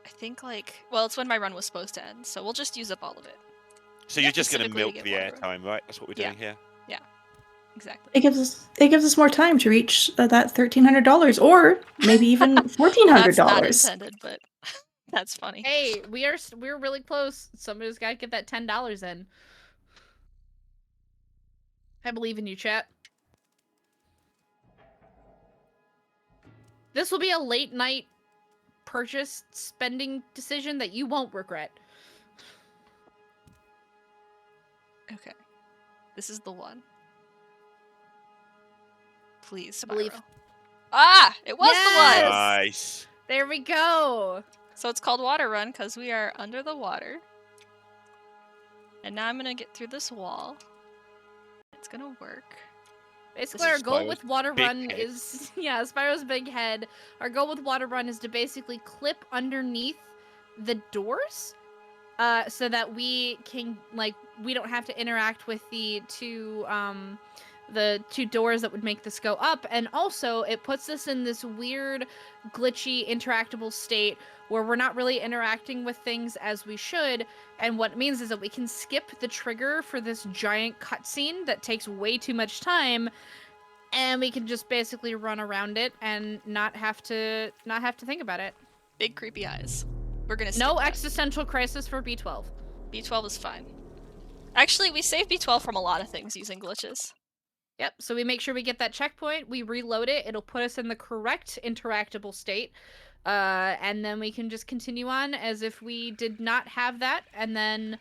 I think it's when my run was supposed to end, so we'll just use up all of it. So you're just going to Specifically milk to the get water. airtime, right? That's what we're doing here. Yeah, exactly. It gives us more time to reach that $1,300, or maybe even $1,400. That's not intended, but that's funny. Hey, we're really close. Somebody's got to get that $10 in. I believe in you, chat. This will be a late night purchase spending decision that you won't regret. Okay. This is the one. Please, I believe. Spyro. Ah! It was the one! Nice. There we go. So it's called Water Run because we are under the water. And now I'm gonna get through this wall. It's gonna work. Basically, our goal Spyro's with Water big Run head. is... Yeah, Spyro's big head. Our goal with Water Run is to basically clip underneath the doors so that we can, we don't have to interact with the two doors that would make this go up. And also, it puts us in this weird, glitchy, interactable state where we're not really interacting with things as we should. And what it means is that we can skip the trigger for this giant cutscene that takes way too much time, and we can just basically run around it and not have to think about it. Big creepy eyes. We're gonna No skip that. existential crisis for B12. B12 is fine. Actually, we save B12 from a lot of things using glitches. Yep, so we make sure we get that checkpoint, we reload it, it'll put us in the correct interactable state, and then we can just continue on as if we did not have that, and then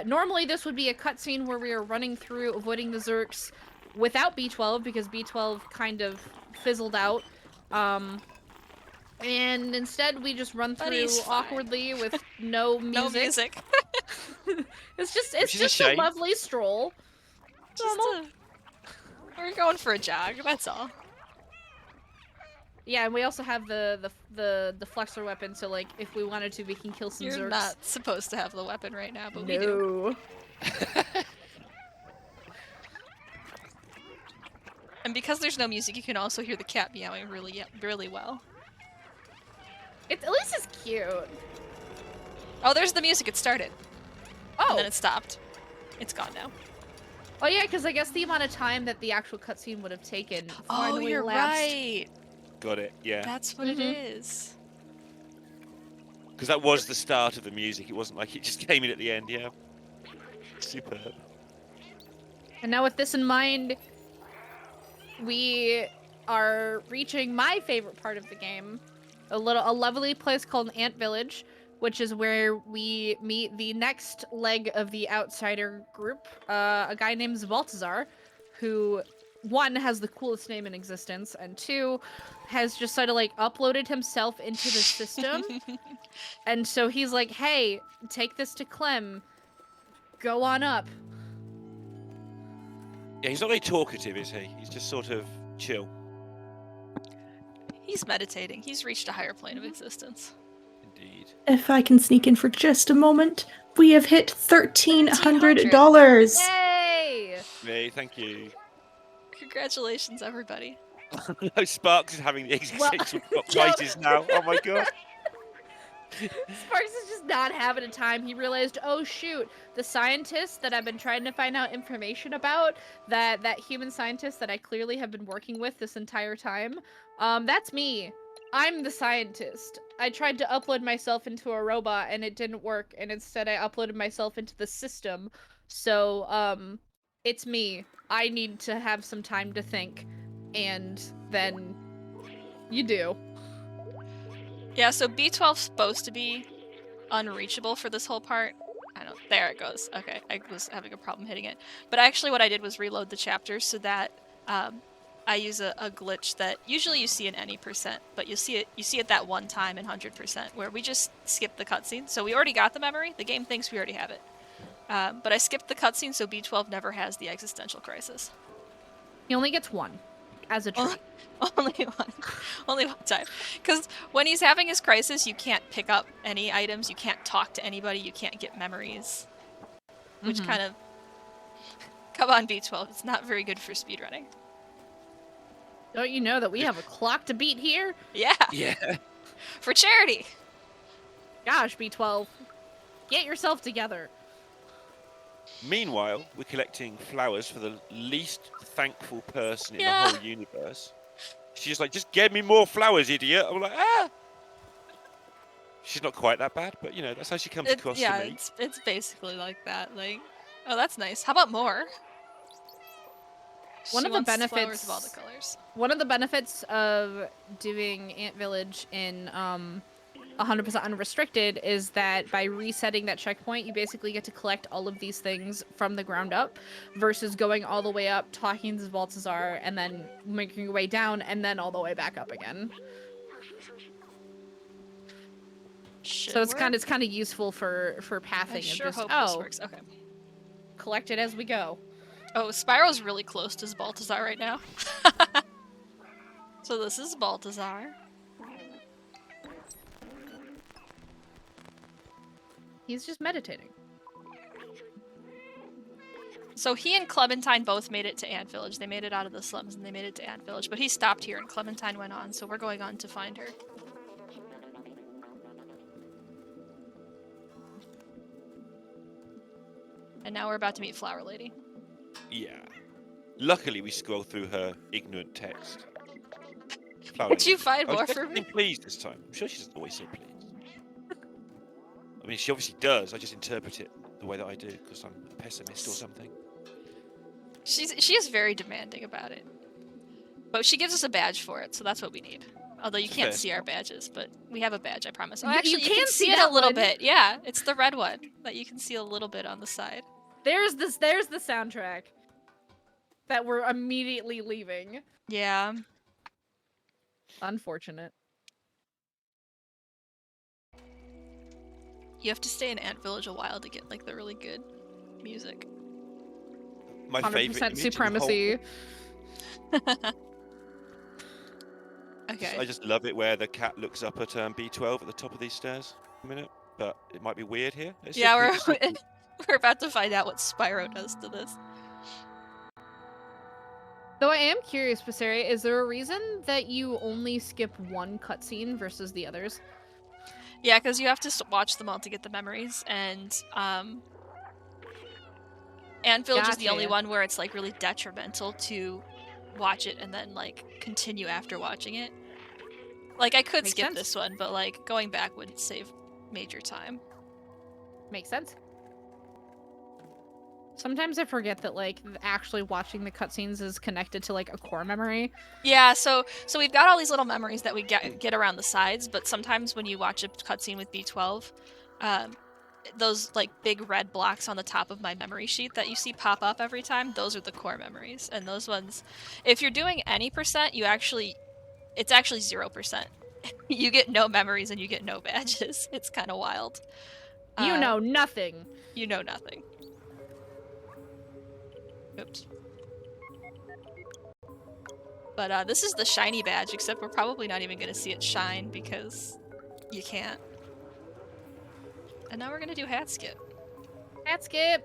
normally this would be a cutscene where we are running through, avoiding the Zerks without B12, because B12 kind of fizzled out, and instead we just run through awkwardly with no music. No music. It's just a lovely stroll. We're going for a jog, that's all. Yeah, and we also have the flexor weapon, so like if we wanted to, we can kill some Zerks. You're not supposed to have the weapon right now, but we No. do. And because there's no music, you can also hear the cat meowing really well. At least it's cute. Oh, there's the music. It started. Oh. And then it stopped. It's gone now. Oh yeah, because I guess the amount of time that the actual cutscene would have taken. Oh, you're right. Got it, yeah. That's what it is. Because that was the start of the music. It wasn't like it just came in at the end, yeah. Superb. And now with this in mind, we are reaching my favorite part of the game. A lovely place called Ant Village, which is where we meet the next leg of the outsider group, a guy named Baltazar, who, one, has the coolest name in existence, and two, has just sort of like uploaded himself into the system. And so he's like, hey, take this to Clem, go on up. Yeah, he's not very talkative, is he? He's just sort of chill. He's meditating. He's reached a higher plane of existence. Indeed. If I can sneak in for just a moment, we have hit $1,300. Yay! Hey, thank you. Congratulations, everybody. Sparks is having the existential crisis now. Oh my god. Sparks is just not having a time. He realized, oh shoot, the scientist that I've been trying to find out information about, that human scientist that I clearly have been working with this entire time, that's me. I'm the scientist. I tried to upload myself into a robot and it didn't work, and instead I uploaded myself into the system. So, it's me. I need to have some time to think, and then you do. Yeah, so B12's supposed to be unreachable for this whole part. I don't. There it goes. Okay, I was having a problem hitting it. But actually what I did was reload the chapters so that I use a glitch that usually you see in any percent, but you see it that one time in 100%, where we just skip the cutscene. So we already got the memory. The game thinks we already have it. But I skipped the cutscene, so B12 never has the existential crisis. He only gets one, as a treat. Only one. Only one time. Because when he's having his crisis, you can't pick up any items, you can't talk to anybody, you can't get memories. Which kind of... Come on, B12, it's not very good for speedrunning. Don't you know that we have a clock to beat here? Yeah! Yeah. For charity! Gosh, B12. Get yourself together. Meanwhile, we're collecting flowers for the least thankful person in Yeah. the whole universe. She's like, just get me more flowers, idiot. I'm like, ah! She's not quite that bad, but, you know, that's how she comes across to me. It's basically like that. Like, oh, that's nice. How about more? One She of the wants flowers benefits of all the colors. One of the benefits of doing Ant Village in 100% unrestricted is that by resetting that checkpoint, you basically get to collect all of these things from the ground up, versus going all the way up, talking to Balthazar, and then making your way down, and then all the way back up again. So it's kind of useful for pathing. I of sure just, hope oh, this works. Okay. collect it as we go. Oh, Spyro's really close to Balthazar right now. So this is Balthazar. He's just meditating. So he and Clementine both made it to Ant Village. They made it out of the slums and they made it to Ant Village. But he stopped here and Clementine went on, so we're going on to find her. And now we're about to meet Flower Lady. Yeah. Luckily, we scroll through her ignorant text. Did you find more for for me? Pleased this time. I'm sure she doesn't always say please. I mean, she obviously does. I just interpret it the way that I do because I'm a pessimist or something. She is very demanding about it. But she gives us a badge for it, so that's what we need. Although you can't Fair. see our badges, but we have a badge, I promise. Oh, You actually, you can can see see it that a little one. bit. Yeah, it's the red one that you can see a little bit on the side. There's the soundtrack that we're immediately leaving. Yeah. Unfortunate. You have to stay in Ant Village a while to get like the really good music. My 100% favorite image in the whole supremacy. Okay. I just love it where the cat looks up at B12 at the top of these stairs. A minute, but it might be weird here. It's Yeah, just- it's not- we're about to find out what Spyro does to this. Though I am curious, Passere, is there a reason that you only skip one cutscene versus the others? Yeah, because you have to watch them all to get the memories, and Ant Village is the only Gotcha. one where it's like really detrimental to watch it and then like continue after watching it. Like I could Makes skip sense. this one, but like going back would save major time. Makes sense. Sometimes I forget that like actually watching the cutscenes is connected to like a core memory. Yeah, so we've got all these little memories that we get around the sides, but sometimes when you watch a cutscene with B12, those like big red blocks on the top of my memory sheet that you see pop up every time, those are the core memories. And those ones, if you're doing any percent, it's actually 0%. You get no memories and you get no badges. It's kind of wild. You know nothing. You know nothing. Oops. But this is the shiny badge, except we're probably not even going to see it shine because you can't. And now we're going to do hat skip, Hat skip.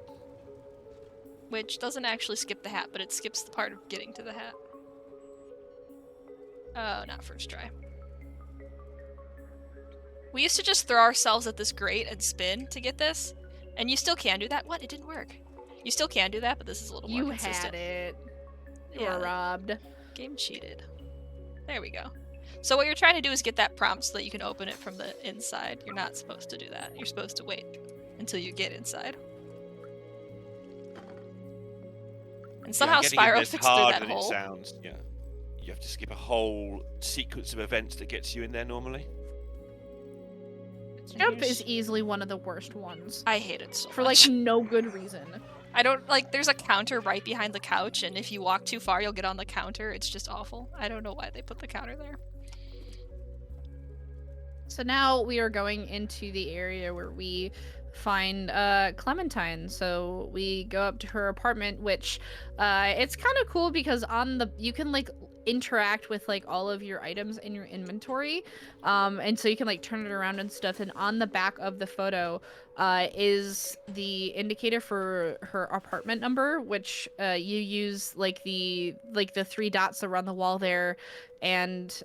which doesn't actually skip the hat, but it skips the part of getting to the hat. Oh, not first try. We used to just throw ourselves at this grate and spin to get this, and you still can do that. What? It didn't work. You still can do that, but this is a little more You consistent. had it. You Yeah, were robbed. Game cheated. There we go. So what you're trying to do is get that prompt so that you can open it from the inside. You're not supposed to do that. You're supposed to wait until you get inside. And somehow getting in Spyro there's fits through harder that than hole. It sounds. Yeah. You have to skip a whole sequence of events that gets you in there normally. Jump is easily one of the worst ones. I hate it so For, much. like, no good reason. I don't, like, there's a counter right behind the couch, and if you walk too far, you'll get on the counter. It's just awful. I don't know why they put the counter there. So now we are going into the area where we find Clementine. So we go up to her apartment, which it's kind of cool because you can like interact with like all of your items in your inventory, and so you can like turn it around and stuff. And on the back of the photo is the indicator for her apartment number, which you use like the 3 dots around the wall there, and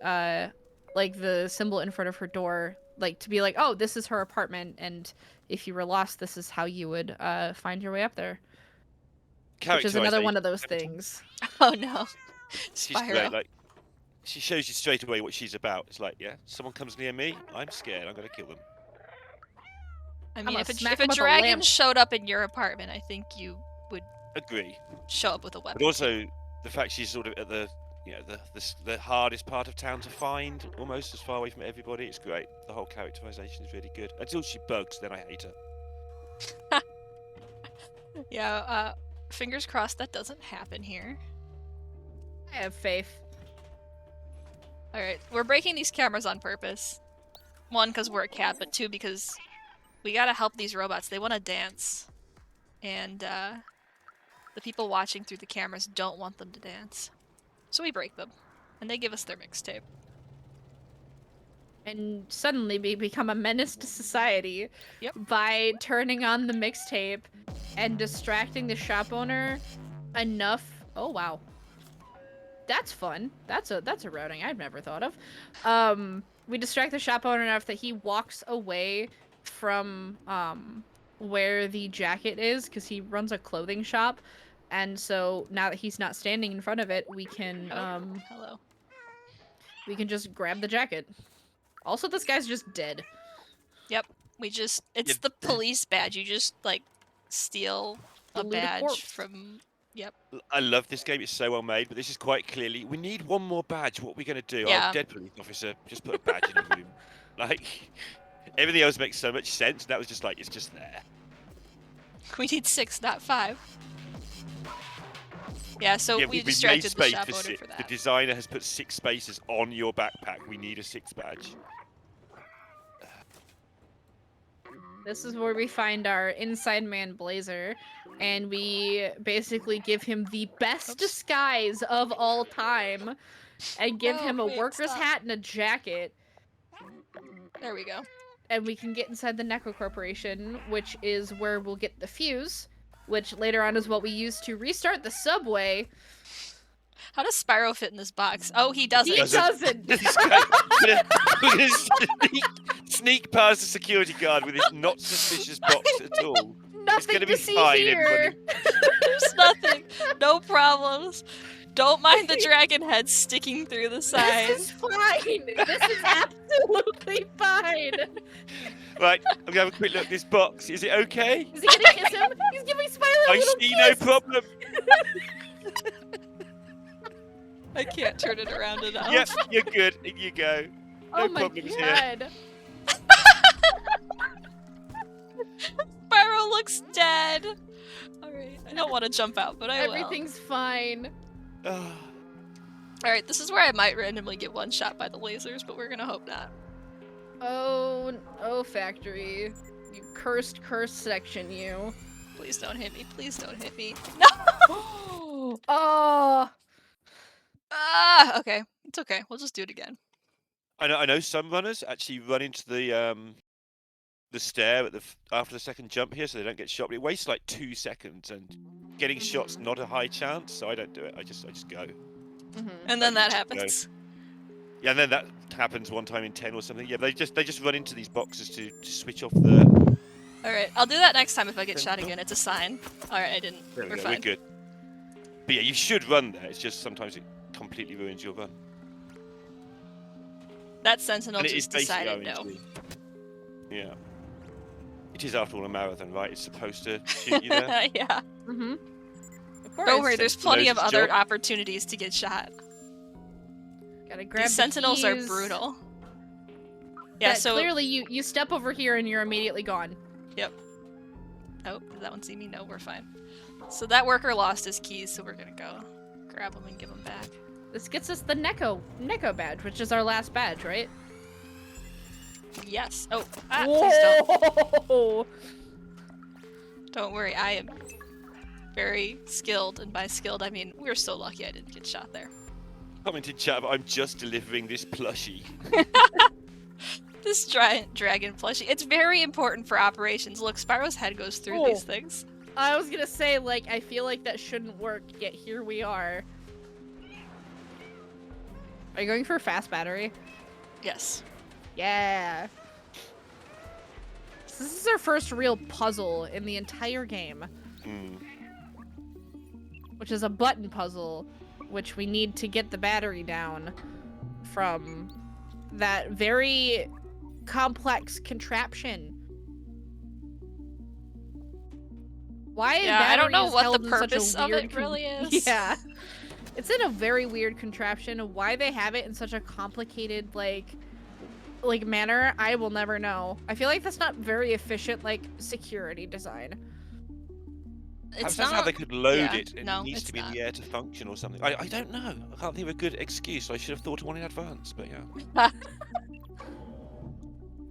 like the symbol in front of her door, like to be like, oh, this is her apartment, and if you were lost, this is how you would find your way up there. Which is another one of those things. Oh no. She's Spyro. great. Like, she shows you straight away what she's about. It's like, yeah, someone comes near me, I'm scared. I'm gonna kill them. I mean, if a smack 'em with a dragon lamp. showed up in your apartment, I think you would Agree. show up with a weapon. But also the fact she's sort of at the the hardest part of town to find, almost as far away from everybody. It's great. The whole characterization is really good. Until she bugs, then I hate her. Yeah, fingers crossed that doesn't happen here. I have faith. Alright, we're breaking these cameras on purpose. 1, because we're a cat, but 2, because we gotta help these robots. They want to dance. And, the people watching through the cameras don't want them to dance. So we break them. And they give us their mixtape. And suddenly we become a menace to society by turning on the mixtape and distracting the shop owner enough. Oh wow. That's fun. That's a routing I've never thought of. We distract the shop owner enough that he walks away from where the jacket is, because he runs a clothing shop, and so now that he's not standing in front of it, we can Hello. we can just grab the jacket. Also, this guy's just dead. Yep. It's the police badge. You just, like, steal a Loot a badge corpse. from... Yep. I love this game. It's so well made, but this is quite clearly, we need one more badge. What are we going to do? Yeah. Oh, dead police officer. Just put a badge in a room. Like, everything else makes so much sense. That was just like, it's just there. We need 6, not 5. Yeah, so Yeah, we we've distracted made the space shop for owner 6. for The that. designer has put 6 spaces on your backpack. We need a 6th badge. This is where we find our inside man Blazer, and we basically give him the best disguise of all time, and give him a worker's hat and a jacket, There we go. and we can get inside the Necro Corporation, which is where we'll get the fuse, which later on is what we use to restart the subway. How does Spyro fit in this box? Oh, he doesn't. He doesn't! This guy gonna sneak past the security guard with his not suspicious box at all. It's Nothing gonna to be see fine, here! everybody. There's nothing. No problems. Don't mind the dragon head sticking through the side. This is fine! This is absolutely fine! Right, I'm gonna have a quick look at this box. Is it okay? Is he gonna kiss him? He's giving Spyro a I little see kiss! no problem. I can't turn it around enough. Yep, you're good. In you go. No Oh my problems here. god! Spyro looks dead. Alright, I don't want to jump out, but I will. Everything's fine. Alright, this is where I might randomly get one shot by the lasers, but we're gonna hope not. Oh, factory. You cursed section, you. Please don't hit me. Please don't hit me. No! Oh! Ah! Okay. It's okay. We'll just do it again. I know some runners actually run into the stair at after the second jump here, so they don't get shot. But it wastes like 2 seconds, and getting shot's not a high chance, so I don't do it. I just go. Mm-hmm. And then that Just go. happens. Yeah, and then that happens one time in 10 or something. Yeah, they just run into these boxes to switch off the. Alright, I'll do that next time if I get shot again. It's a sign. Alright, I didn't. There we We're go, fine. we're good. But yeah, you should run there. It's just sometimes it completely ruins your run. That sentinel And it is just basically decided no. RNG. Yeah. It is after all a marathon, right? It's supposed to shoot you there. Yeah. Mm-hmm. Of course. Don't worry, there's plenty of knows his other job. opportunities to get shot. Gotta grab These sentinels are keys. brutal. Yeah, But so clearly you step over here and you're immediately gone. oh, does that one see me? No, we're fine. So that worker lost his keys, so we're gonna go grab them and give them back. This gets us the Neko badge, which is our last badge, right? Yes. Oh, please don't. Whoa! Don't worry, I am very skilled, and by skilled I mean we're so lucky I didn't get shot there. Commented chat, but I'm just delivering this plushie. This giant dragon plushie. It's very important for operations. Look, Spyro's head goes through these things. I was gonna say, like, I feel like that shouldn't work, yet here we are. Are you going for a fast battery? Yes. Yeah. So this is our first real puzzle in the entire game, which is a button puzzle, which we need to get the battery down from that very complex contraption. Why is Yeah, I don't know batteries what held the in such a purpose of weird it really is. Yeah. It's in a very weird contraption. Why they have it in such a complicated, like manner, I will never know. I feel like that's not very efficient, like, security design. It's That's not how they could load yeah, it. It no, needs it's to be in not. the air to function or something. I don't know. I can't think of a good excuse. I should have thought of one in advance, but yeah.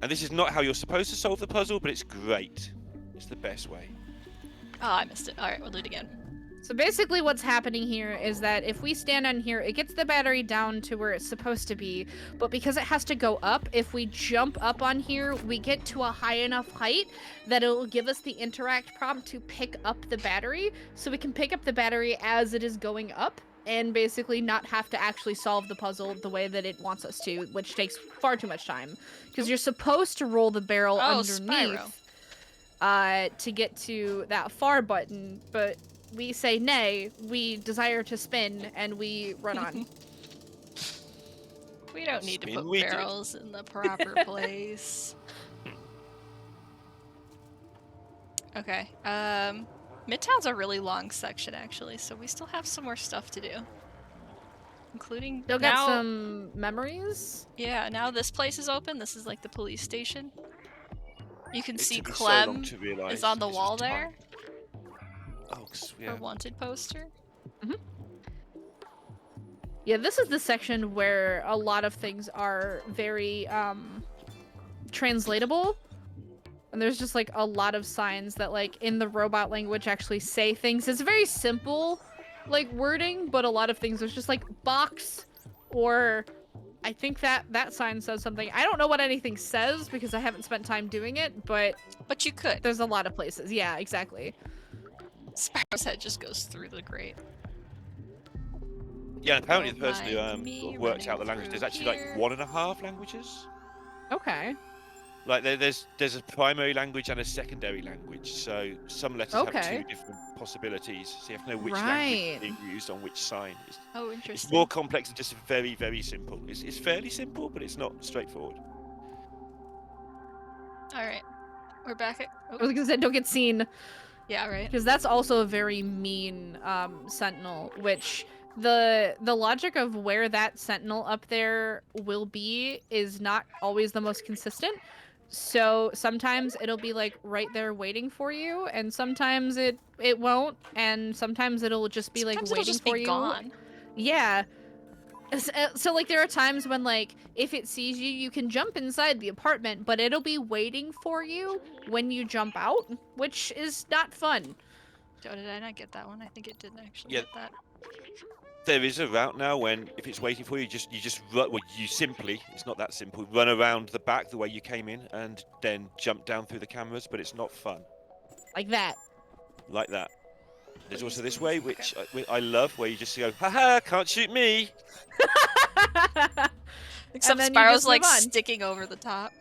And this is not how you're supposed to solve the puzzle, but it's great. It's the best way. Oh, I missed it. Alright, we'll do it again. So basically what's happening here is that if we stand on here, it gets the battery down to where it's supposed to be, but because it has to go up, if we jump up on here, we get to a high enough height that it'll give us the interact prompt to pick up the battery, so we can pick up the battery as it is going up, and basically not have to actually solve the puzzle the way that it wants us to, which takes far too much time. Because you're supposed to roll the barrel underneath to get to that far button, but we say nay, we desire to spin, and we run on. We don't need to Spin, put we do. barrels in the proper place. Okay, Midtown's a really long section, actually, so we still have some more stuff to do. Including Still now, got some memories? yeah, now this place is open. This is like the police station. You can It see took me so long Clem to realise is on the this was wall time. there. Oh, yeah. Our wanted poster. Yeah, this is the section where a lot of things are very, translatable. And there's just, like, a lot of signs that, like, in the robot language actually say things. It's very simple, like, wording, but a lot of things, there's just, like, box, or I think that sign says something. I don't know what anything says because I haven't spent time doing it, but But you could. there's a lot of places. Yeah, exactly. Spyro's head just goes through the grate. Yeah, and apparently the Don't person who mind me sort of worked out the running language, there's through actually like here. 1.5 languages. Okay. Like there's a primary language and a secondary language, so some letters have Okay. 2 different possibilities. So you have to know which Right. language is being used on which sign. Oh, It's interesting. more complex than just very, very simple. It's fairly simple, but it's not straightforward. Alright. We're back at... I Oh, was gonna say, don't get seen. yeah, right. Because that's also a very mean sentinel, which the logic of where that sentinel up there will be is not always the most consistent. So sometimes it'll be like right there waiting for you, and sometimes it won't, and sometimes it'll just be like Sometimes it'll waiting just for be you. gone. Yeah. So like there are times when like if it sees you, you can jump inside the apartment, but it'll be waiting for you when you jump out, which is not fun. Oh, did I not get that one? I think it didn't actually Yeah. get that. There is a route now when if it's waiting for you, you just run. Well, you simply, it's not that simple. Run around the back the way you came in, and then jump down through the cameras. But it's not fun Like that. like that. There's also this way, which I love, where you just go, haha, can't shoot me. Except then you Spyro's just like move on. sticking over the top.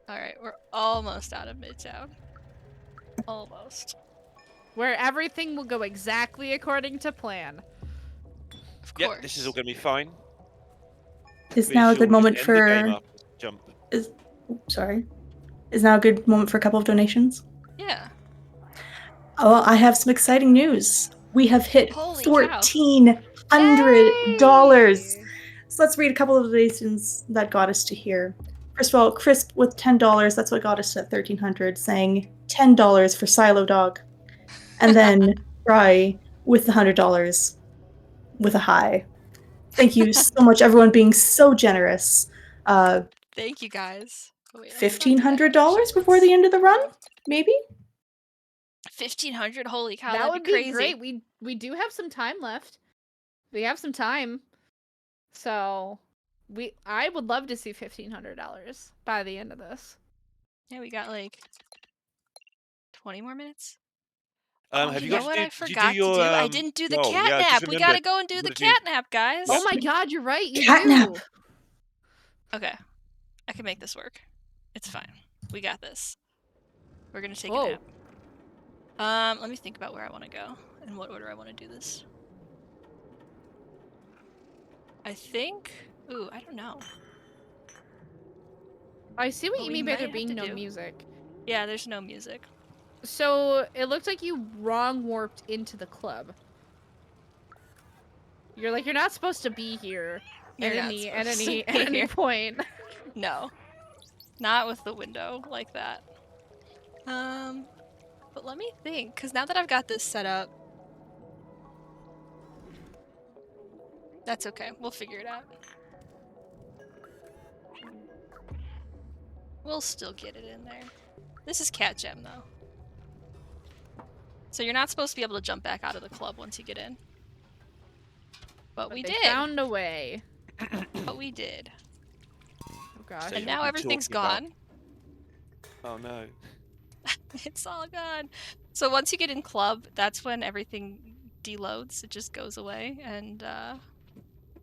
Alright, we're almost out of Midtown. Almost. Where everything will go exactly according to plan. Of course. Yep, this is all going to be fine. Is Pretty now a sure good we'll just moment end the game for after this jump. sorry. Is now a good moment for a couple of donations? Yeah. Oh, I have some exciting news. We have hit Holy cow. $1,400. Yay! So let's read a couple of donations that got us to here. First of all, Crisp with $10, that's what got us to 1,300, saying $10 for Silo Dog. And then Rye with the $100 with a high. Thank you so much, everyone, being so generous. Thank you guys. Oh, wait, let's not do that $1,500 donation. before the end of the run, maybe? 1,500? Holy cow, That that'd would be crazy. be great. We do have some time left. We have some time. So I would love to see $1,500 by the end of this. Yeah, we got like 20 more minutes. Have you you know got what to I did you forgot do your, to do? I didn't do the goal? Yeah, catnap. just We remember, gotta go and do you the gotta do- catnap, guys. Yep. Oh my god, you're right. You Catnap. do. Okay. I can make this work. It's fine. We got this. We're gonna take Whoa. a nap. Let me think about where I want to go and what order I want to do this. I think... Ooh, I don't know. I see what What you we mean by might there have being to no do- music. Yeah, there's no music. So it looks like you wrong warped into the club. You're not supposed to be here You're at not any supposed to at be any here. point. No. Not with the window like that. But let me think, because now that I've got this set up... That's okay, we'll figure it out. We'll still get it in there. This is Cat Gem, though. So you're not supposed to be able to jump back out of the club once you get in. But we they did! found a way. But we did. Oh gosh. So And what now are you everything's talking gone. about? Oh no. It's all gone. So once you get in club, that's when everything deloads. It just goes away, and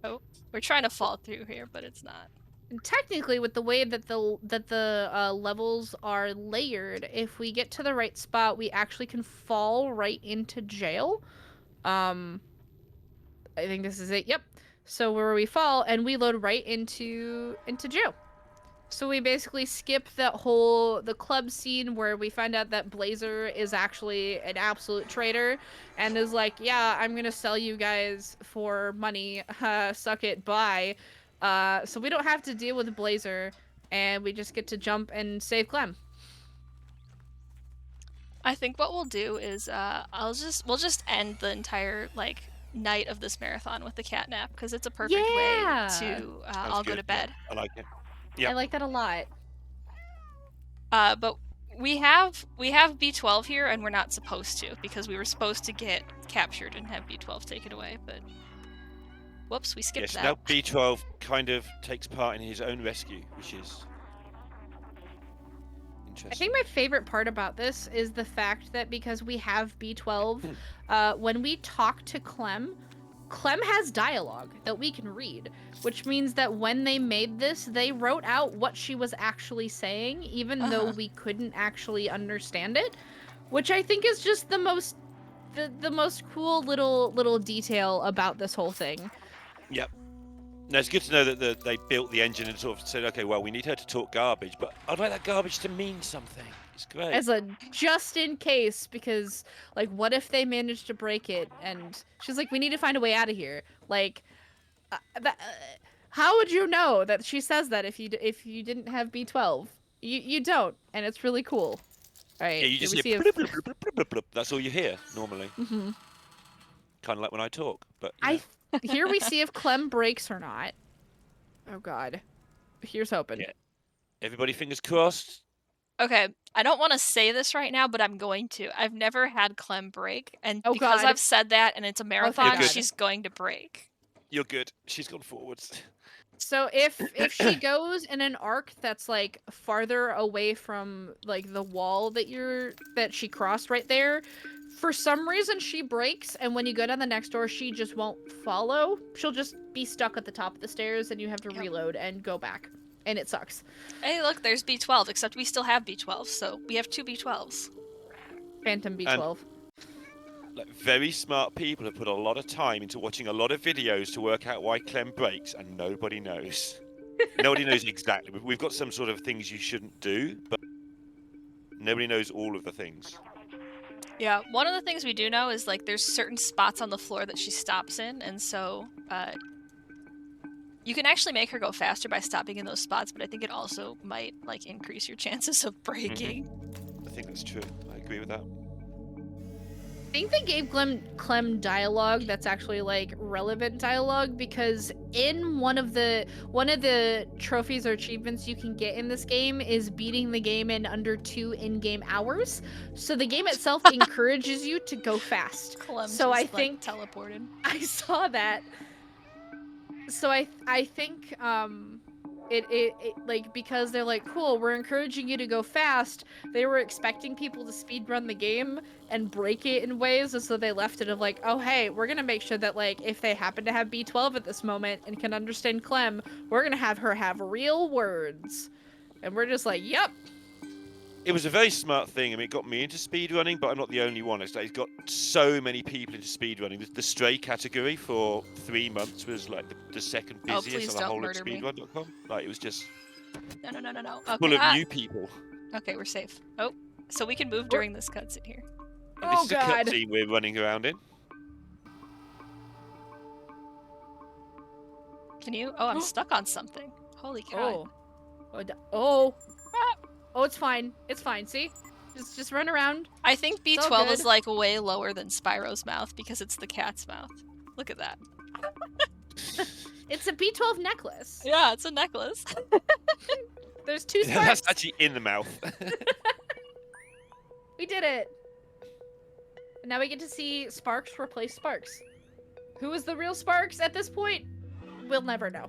oh, we're trying to fall through here, but it's not. And technically, with the way that the levels are layered, if we get to the right spot, we actually can fall right into jail. I think this is it. Yep. So where we fall, and we load right into jail. So we basically skip the club scene where we find out that Blazer is actually an absolute traitor and is like, yeah, I'm gonna sell you guys for money, suck it, bye. So we don't have to deal with Blazer, and we just get to jump and save Clem. I think what we'll do is we'll just end the entire like night of this marathon with the catnap because it's a perfect way to I'll go to bed. Yeah, I like it. Yep. I like that a lot. But we have B12 here, and we're not supposed to because we were supposed to get captured and have B12 taken away. But whoops, we skipped Yes, that. now B12 kind of takes part in his own rescue, which is interesting. I think my favorite part about this is the fact that because we have B12, when we talk to Clem has dialogue that we can read, which means that when they made this, they wrote out what she was actually saying, even though we couldn't actually understand it, which I think is just the most cool little detail about this whole thing. Yep. No, it's good to know that they built the engine and sort of said, okay, well, we need her to talk garbage, but I'd like that garbage to mean something. It's great. As a just in case, because like, what if they managed to break it? And she's like, we need to find a way out of here. Like, how would you know that she says that if you didn't have B12? You don't, and it's really cool. All right. Yeah, you just hear blip, blip, blip, blip, blip, blip. That's all you hear normally. Mm-hmm. Kind of like when I talk, but Here we see if Clem breaks or not. Oh God. Here's hoping. Yeah. Everybody fingers crossed. Okay, I don't want to say this right now, but I'm going to. I've never had Clem break, and Oh, because God. I've said that and it's a marathon, God. she's going to break. You're good. She's gone forwards. So if she goes in an arc that's like farther away from like the wall that she crossed right there, for some reason she breaks, and when you go down the next door, she just won't follow. She'll just be stuck at the top of the stairs, and you have to reload and go back, and it sucks. Hey, look, there's B12. Except we still have B12, so we have 2 B12s. Phantom B12. Like, very smart people have put a lot of time into watching a lot of videos to work out why Clem breaks, and nobody knows. Nobody knows exactly. We've got some sort of things you shouldn't do, but nobody knows all of the things. Yeah, one of the things we do know is like there's certain spots on the floor that she stops in, and so you can actually make her go faster by stopping in those spots, but I think it also might like increase your chances of breaking. I think that's true. I agree with that. I think they gave Clem dialogue that's actually like relevant dialogue, because in one of the trophies or achievements you can get in this game is beating the game in under 2 in-game hours. So the game itself encourages you to go fast. Clem So just, I think teleported. I saw that. So I think it like, because they're like, cool, we're encouraging you to go fast, they were expecting people to speedrun the game and break it in ways, and so they left it of like, oh hey, we're gonna make sure that like if they happen to have B12 at this moment and can understand Clem, we're gonna have her have real words. And we're just like, yep. It was a very smart thing. I mean, it got me into speedrunning, but I'm not the only one. It's got so many people into speedrunning. The Stray category for 3 months was like the second busiest on the whole of speedrun.com. Like, it was just No. full Okay, of new people. Okay, we're safe. Oh, so we can move during this cutscene here. And this Oh is a god. cutscene we're running around in. Can you? Oh, I'm stuck on something. Holy cow. Oh, it's fine. It's fine. See? Just run around. I think It's all B12 is good. like way lower than Spyro's mouth because it's the cat's mouth. Look at that. It's a B12 necklace. Yeah, it's a necklace. There's 2 That's sparks. actually in the mouth. We did it. And now we get to see Sparks replace Sparks. Who is the real Sparks at this point? We'll never know.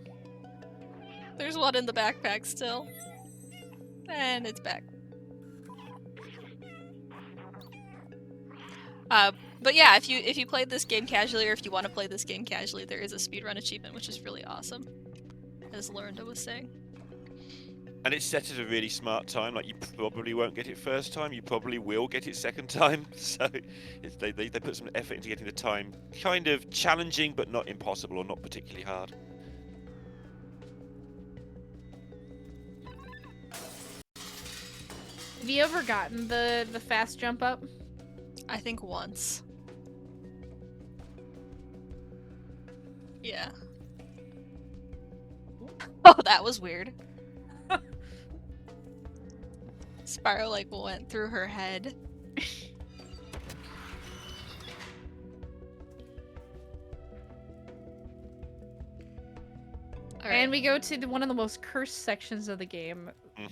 There's one in the backpack still. And it's back. But yeah, if you played this game casually, or if you want to play this game casually, there is a speedrun achievement, which is really awesome, as Lorinda was saying. And it's set at a really smart time. Like, you probably won't get it first time. You probably will get it second time. So they put some effort into getting the time kind of challenging, but not impossible or not particularly hard. Have you ever gotten the fast jump up? I think once. Yeah. Oh, that was weird. Spyro like went through her head. And we go to one of the most cursed sections of the game.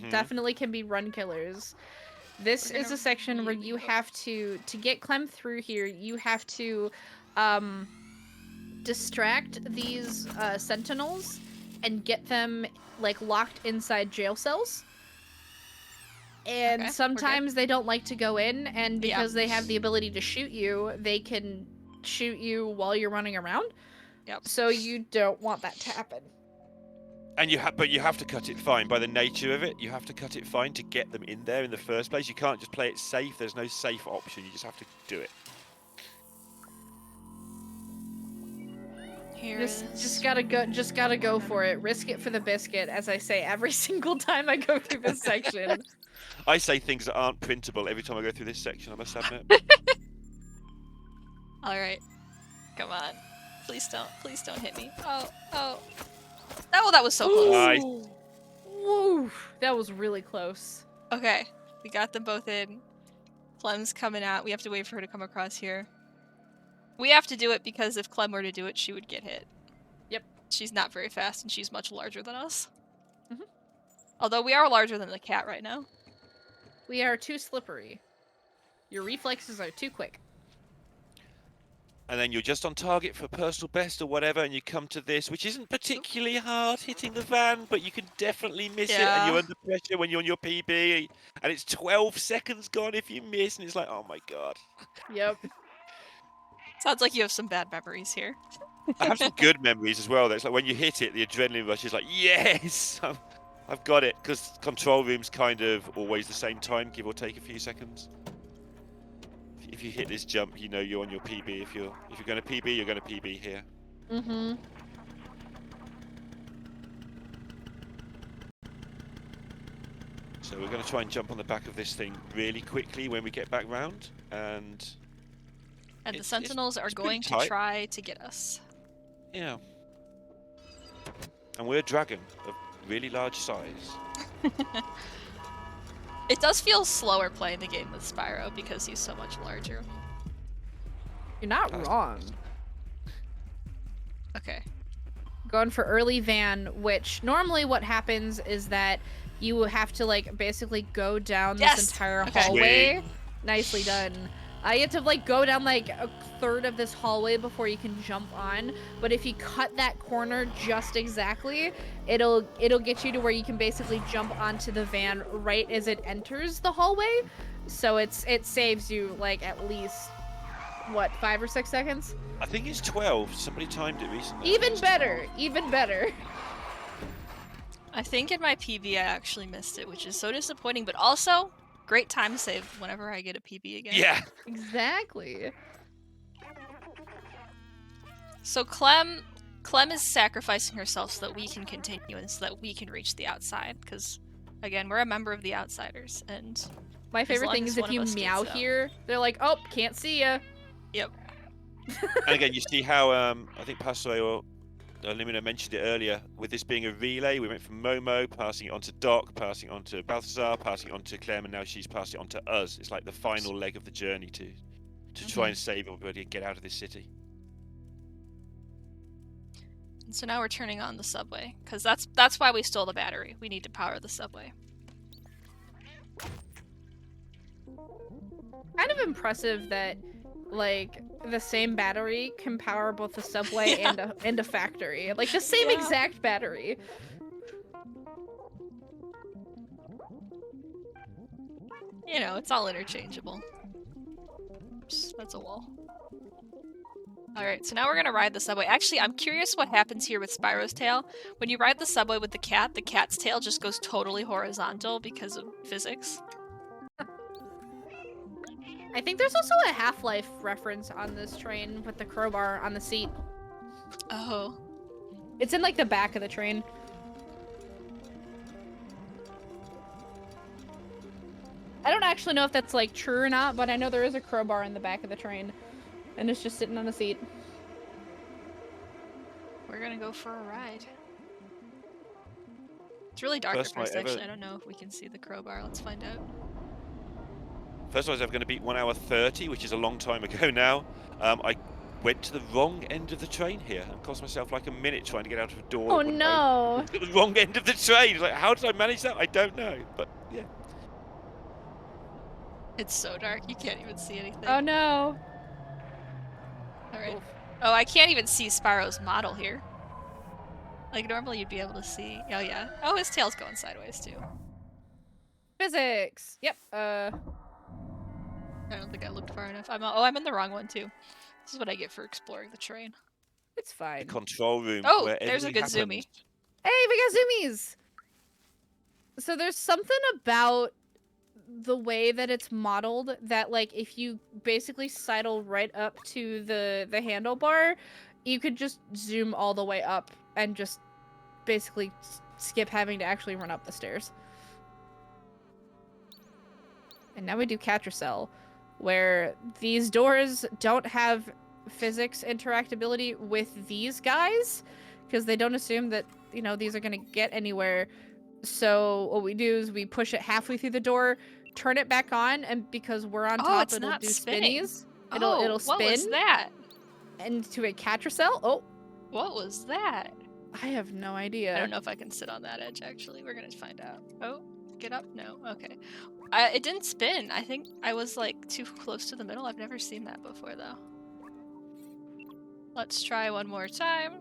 Definitely can be run killers. This is a section where you have to get Clem through here, you have to distract these sentinels and get them like locked inside jail cells. And Okay, sometimes they don't like to go in, and because they have the ability to shoot you, they can shoot you while you're running around. Yep. So you don't want that to happen. And you have to cut it fine. By the nature of it, you have to cut it fine to get them in there in the first place. You can't just play it safe. There's no safe option. You just have to do it. Just gotta go for it. Risk it for the biscuit, as I say every single time I go through this section. I say things that aren't printable every time I go through this section, I must admit. Alright. Come on. Please don't hit me. Oh. Oh, that was so close. Nice. Woo! That was really close. Okay. We got them both in. Clem's coming out. We have to wait for her to come across here. We have to do it because if Clem were to do it, she would get hit. Yep. She's not very fast and she's much larger than us. Mhm. Although we are larger than the cat right now. We are too slippery. Your reflexes are too quick. and then you're just on target for personal best or whatever, and you come to this, which isn't particularly hard hitting the van, but you can definitely miss it, and you're under pressure when you're on your PB, and it's 12 seconds gone if you miss, and it's like, oh my god. Yep. Sounds like you have some bad memories here. I have some good memories as well. It's like when you hit it, the adrenaline rush is like, yes, I've got it, because control room's kind of always the same time, give or take a few seconds. If you hit this jump, you know you're on your PB. If you're going to PB, you're going to PB here. Mm-hmm. So we're going to try and jump on the back of this thing really quickly when we get back round, and the Sentinels are going to try to get us. Yeah. And we're a dragon of really large size. It does feel slower playing the game with Spyro because he's so much larger. You're not wrong. Okay. Going for early van, which normally what happens is that you have to like basically go down this entire hallway. Sweet. Nicely done. You have to like go down like a third of this hallway before you can jump on. But if you cut that corner just exactly, it'll get you to where you can basically jump onto the van right as it enters the hallway. So it saves you like at least what, 5 or 6 seconds? I think it's 12. Somebody timed it recently. Even better. Even better. I think in my PB I actually missed it, which is so disappointing, but also great time save whenever I get a PB again. Yeah. Exactly. So Clem is sacrificing herself so that we can continue and so that we can reach the outside, because again, we're a member of the Outsiders, and my favorite thing is if you meow here, they're like, "Oh, can't see ya." Yep. And again, you see how I think Passere or Limina mentioned it earlier. With this being a relay, we went from Momo, passing it on to Doc, passing it on to Balthazar, passing it on to Clem, and now she's passed it on to us. It's like the final leg of the journey to try and save everybody and get out of this city. And so now we're turning on the subway, because that's why we stole the battery. We need to power the subway. Kind of impressive that like the same battery can power both the subway and a factory. Like the same exact battery. You know, it's all interchangeable. Oops, that's a wall. Alright, so now we're gonna ride the subway. Actually, I'm curious what happens here with Spyro's tail. When you ride the subway with the cat's tail just goes totally horizontal because of physics. I think there's also a Half-Life reference on this train with the crowbar on the seat. Oh. It's in like the back of the train. I don't actually know if that's like true or not, but I know there is a crowbar in the back of the train. And it's just sitting on the seat. We're gonna go for a ride. It's really dark at first, actually. I don't know if we can see the crowbar. Let's find out. First, I was ever going to beat 1 hour 30, which is a long time ago now. I went to the wrong end of the train here and cost myself like a minute trying to get out of a door. Oh no! At the wrong end of the train. Like, how did I manage that? I don't know, but yeah. It's so dark, you can't even see anything. Oh no! Alright. Oh, I can't even see Spyro's model here. Like, normally you'd be able to see. Oh, yeah. Oh, his tail's going sideways, too. Physics! Yep, I don't think I looked far enough. I'm in the wrong one, too. This is what I get for exploring the train. It's fine. The control room. Oh, where there's a good everything zoomie. happens. Hey, we got zoomies! So there's something about the way that it's modeled that, like, if you basically sidle right up to the handlebar, you could just zoom all the way up and just basically skip having to actually run up the stairs. And now we do Catracel, where these doors don't have physics interactability with these guys, because they don't assume that, you know, these are going to get anywhere. So what we do is we push it halfway through the door, turn it back on, and because we're on top, it'll do spinnies. It'll spin. What was that? Into a Catracel. Oh. What was that? I have no idea. I don't know if I can sit on that edge, actually. We're going to find out. Oh, get up? No. Okay. It didn't spin. I think I was, like, too close to the middle. I've never seen that before, though. Let's try one more time.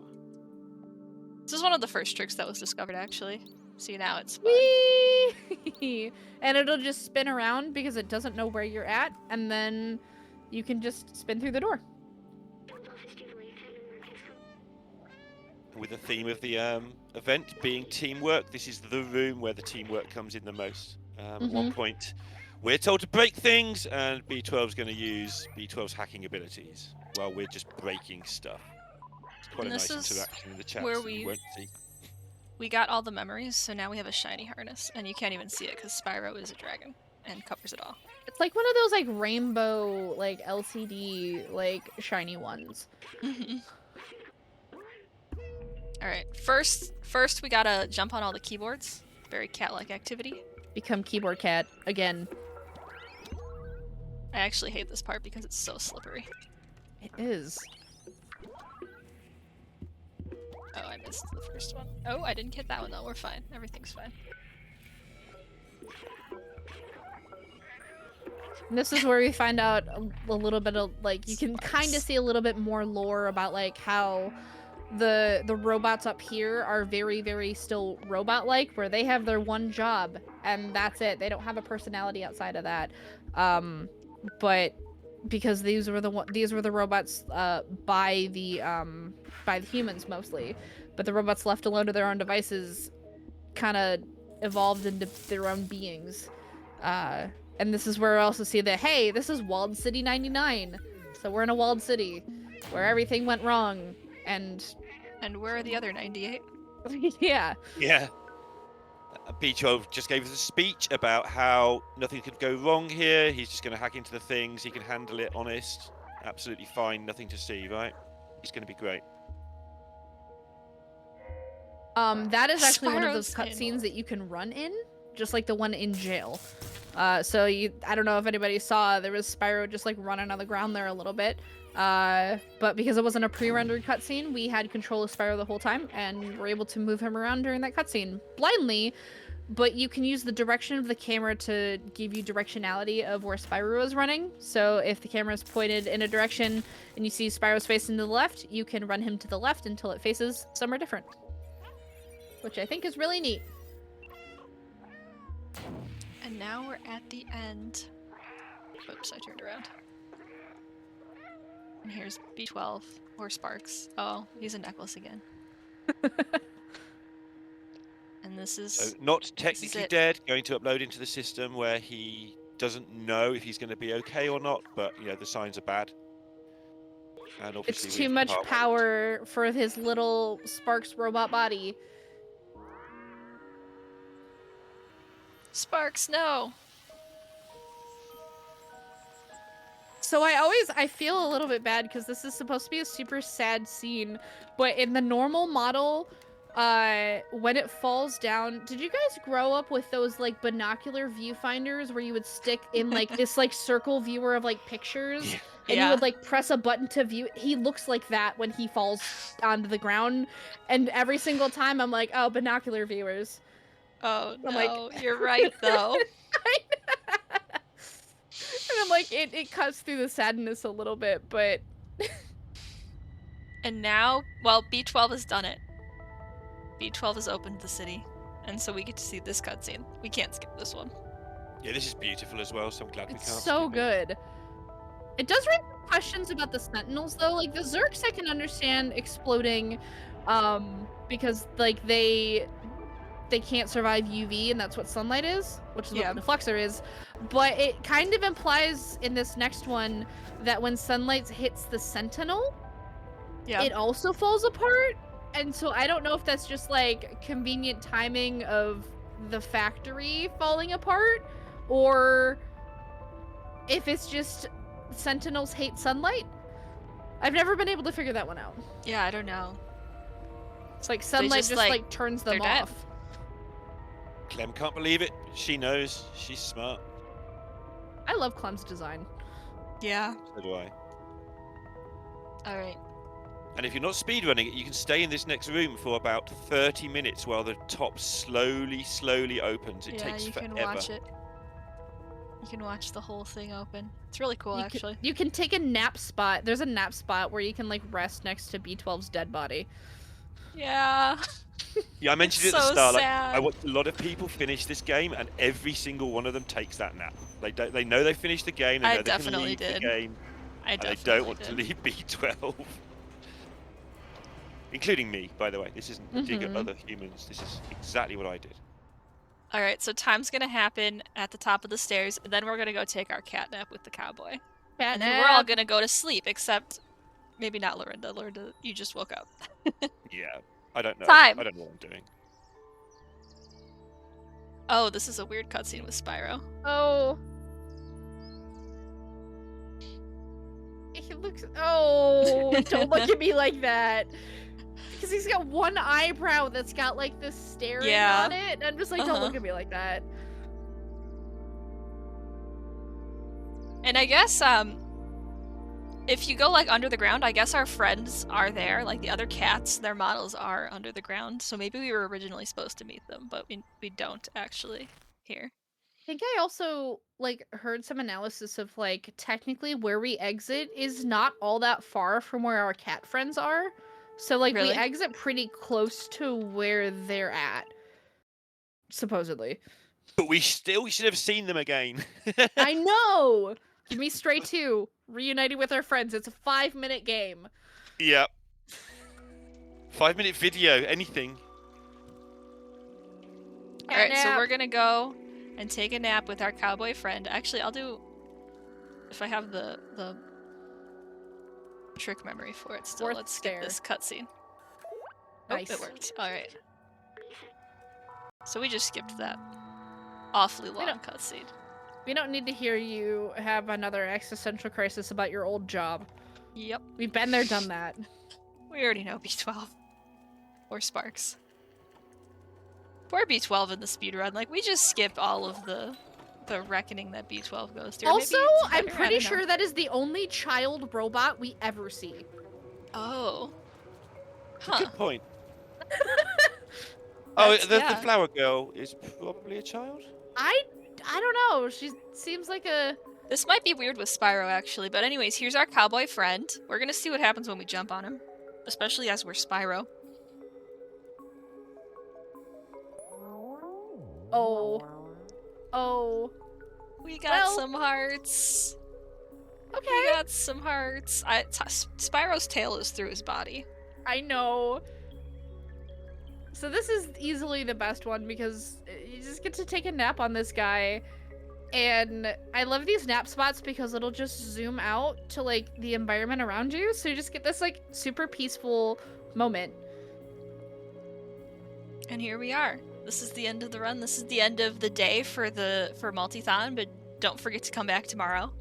This is one of the first tricks that was discovered, actually. See, now it's fun. Whee! And it'll just spin around because it doesn't know where you're at, and then you can just spin through the door. With the theme of the event being teamwork, this is the room where the teamwork comes in the most. At one point, we're told to break things, and B12's going to use B12's hacking abilities while we're just breaking stuff. It's quite And a this nice is interaction in the chat. where So you won't see. we got all the memories, so now we have a shiny harness, and you can't even see it because Spyro is a dragon and covers it all. It's like one of those like rainbow like LCD like shiny ones. All right, first we gotta jump on all the keyboards. Very cat-like activity. Become keyboard cat again. I actually hate this part because it's so slippery. It is. Oh, I missed the first one. Oh, I didn't hit that one though. We're fine. Everything's fine. And this is where we find out a little bit of like you can kind of see a little bit more lore about like how the robots up here are very, very still robot-like, where they have their one job and that's it. They don't have a personality outside of that. But because these were the robots by the humans mostly, but the robots left alone to their own devices kind of evolved into their own beings. And this is where we also see that, hey, this is Walled City 99. So we're in a walled city where everything went wrong. And where are the other 98? yeah. Yeah. B12 just gave us a speech about how nothing could go wrong here. He's just going to hack into the things. He can handle it, honest. Absolutely fine. Nothing to see, right? He's going to be great. That is actually one of those Spyro's cutscenes that you can run in, just like the one in jail. So I don't know if anybody saw, there was Spyro just like running on the ground there a little bit. But because it wasn't a pre-rendered cutscene, we had control of Spyro the whole time and were able to move him around during that cutscene blindly. But you can use the direction of the camera to give you directionality of where Spyro is running. So if the camera is pointed in a direction and you see Spyro's facing to the left, you can run him to the left until it faces somewhere different. Which I think is really neat. And now we're at the end. Oops, I turned around. And here's B12, or Sparks. Oh, he's a necklace again. And this is... So not technically it. dead, going to upload into the system where he doesn't know if he's going to be okay or not, but, you know, the signs are bad. And obviously It's too much power for his little Sparks robot body. Sparks, no! So I feel a little bit bad because this is supposed to be a super sad scene, but in the normal model, when it falls down, did you guys grow up with those like binocular viewfinders where you would stick in like this like circle viewer of like pictures and you would like press a button to view? He looks like that when he falls onto the ground, and every single time I'm like, oh, binocular viewers. Oh no, I'm like, you're right though. And I'm like, it cuts through the sadness a little bit, but... And now, well, B12 has done it. B12 has opened the city, and so we get to see this cutscene. We can't skip this one. Yeah, this is beautiful as well, so I'm glad we It's can't so skip it. good. It does raise questions about the Sentinels, though. Like, the Zerks I can understand exploding, because, like, they can't survive UV, and that's what sunlight is, which is what the Deflexor is. But it kind of implies in this next one that when sunlight hits the Sentinel, it also falls apart. And so I don't know if that's just like convenient timing of the factory falling apart, or if it's just Sentinels hate sunlight. I've never been able to figure that one out. Yeah, I don't know. It's like sunlight just like turns them off. Clem can't believe it. She knows. She's smart. I love Clem's design. Yeah. So do I. Alright. And if you're not speedrunning it, you can stay in this next room for about 30 minutes while the top slowly opens. It takes you forever. can watch it. You can watch the whole thing open. It's really cool, actually. You can take a nap spot. There's a nap spot where you can like rest next to B12's dead body. Yeah. Yeah, I mentioned it It's at the so start. Like, sad. I watched a lot of people finish this game, and every single one of them takes that nap. They know they finished the game. They I know they can definitely leave did. the game. I And they definitely don't want to did. leave B12. Including me, by the way. This isn't a dig at other humans. This is exactly what I did. All right, so time's gonna happen at the top of the stairs, and then we're gonna go take our cat nap with the cowboy. And then we're all gonna go to sleep, except maybe not Lorinda. Lorinda, you just woke up. Yeah, I don't know. Time. I don't know what I'm doing. Oh, this is a weird cutscene with Spyro. Oh. He looks. Oh, don't look at me like that. Because he's got one eyebrow that's got like this staring on it. And I'm just like, don't look at me like that. And I guess, if you go like under the ground, I guess our friends are there. Like the other cats, their models are under the ground. So maybe we were originally supposed to meet them, but we don't actually here. I think I also like heard some analysis of like technically where we exit is not all that far from where our cat friends are. So like we exit pretty close to where they're at. Supposedly. But we should have seen them again. I know! Give me Stray 2. Reuniting with our friends. It's a 5-minute game. Yep. 5-minute video, anything. Alright, so we're gonna go and take a nap with our cowboy friend. Actually, I'll do... If I have the trick memory for it still. Let's skip this cutscene. Nice. Oh, it worked. Alright. So we just skipped that awfully long cutscene. We don't need to hear you have another existential crisis about your old job. Yep. We've been there, done that. We already know B12. Or Sparks. Poor B12 in the speedrun. Like, we just skip all of the reckoning that B12 goes through. Also, I'm pretty sure that is the only child robot we ever see. Oh. Huh. Good point. Oh, the flower girl is probably a child? I don't know. She seems like a... This might be weird with Spyro, actually. But anyways, here's our cowboy friend. We're gonna see what happens when we jump on him. Especially as we're Spyro. Oh. Oh. We got some hearts. Okay. We got some hearts. Spyro's tail is through his body. I know. So this is easily the best one because you just get to take a nap on this guy. And I love these nap spots because it'll just zoom out to like the environment around you. So you just get this like super peaceful moment. And here we are. This is the end of the run. This is the end of the day for Multithon, but don't forget to come back tomorrow.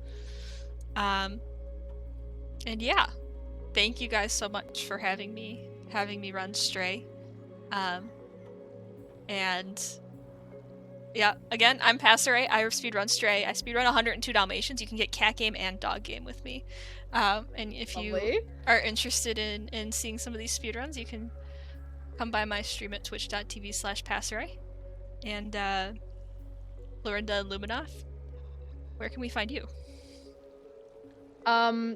And yeah, thank you guys so much for having me run Stray. And yeah, again, I'm passere. I speedrun Stray. I speedrun 102 Dalmatians. You can get cat game and dog game with me. And if you are interested in seeing some of these speedruns, you can come by my stream at twitch.tv/passere. And Lorinda and Luminoff, where can we find you?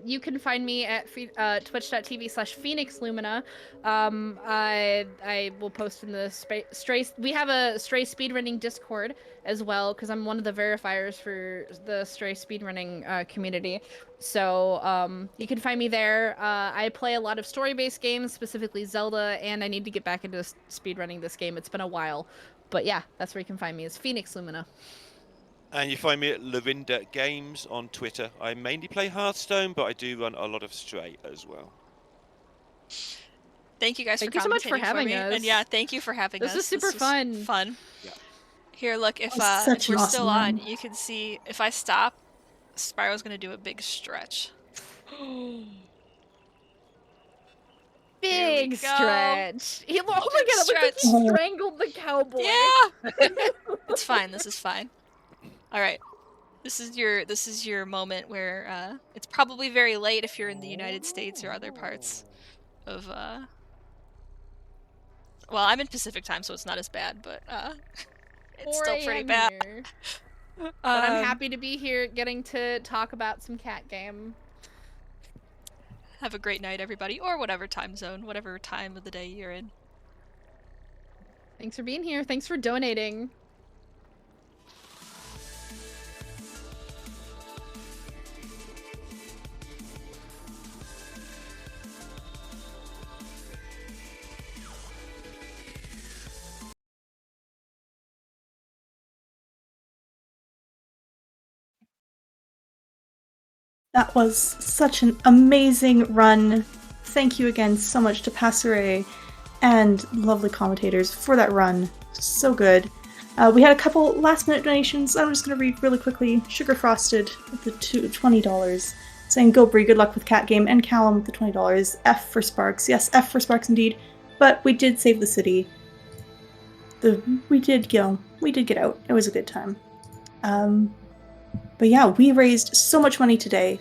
You can find me at twitch.tv/PhoenixLumina. I will post in the Stray. We have a Stray speedrunning Discord as well because I'm one of the verifiers for the Stray speedrunning community. So you can find me there. I play a lot of story-based games, specifically Zelda, and I need to get back into speedrunning this game. It's been a while, but yeah, that's where you can find me. Is PhoenixLumina. And you find me at Lorinda Games on Twitter. I mainly play Hearthstone, but I do run a lot of Stray as well. Thank you guys Thank you so much for having us. And yeah, thank you for having us. This was super fun. Yeah. Here, look, if we're still on, you can see if I stop, Spyro's gonna do a big stretch. Big stretch. Oh my god, look like he strangled the cowboy. Yeah. It's fine. This is fine. All right. This is your moment where it's probably very late if you're in the United States or other parts of well, I'm in Pacific time, so it's not as bad, but it's still pretty bad. But I'm happy to be here getting to talk about some cat game. Have a great night, everybody, or whatever time zone, whatever time of the day you're in. Thanks for being here. Thanks for donating. That was such an amazing run. Thank you again so much to Passere and lovely commentators for that run. So good. We had a couple last-minute donations. I'm just going to read really quickly. Sugar Frosted with the $20, saying, "Go Bree, good luck with Cat Game," and Callum with the $20. F for Sparks. Yes, F for Sparks indeed. But we did save the city. We did get out. It was a good time. But yeah, we raised so much money today.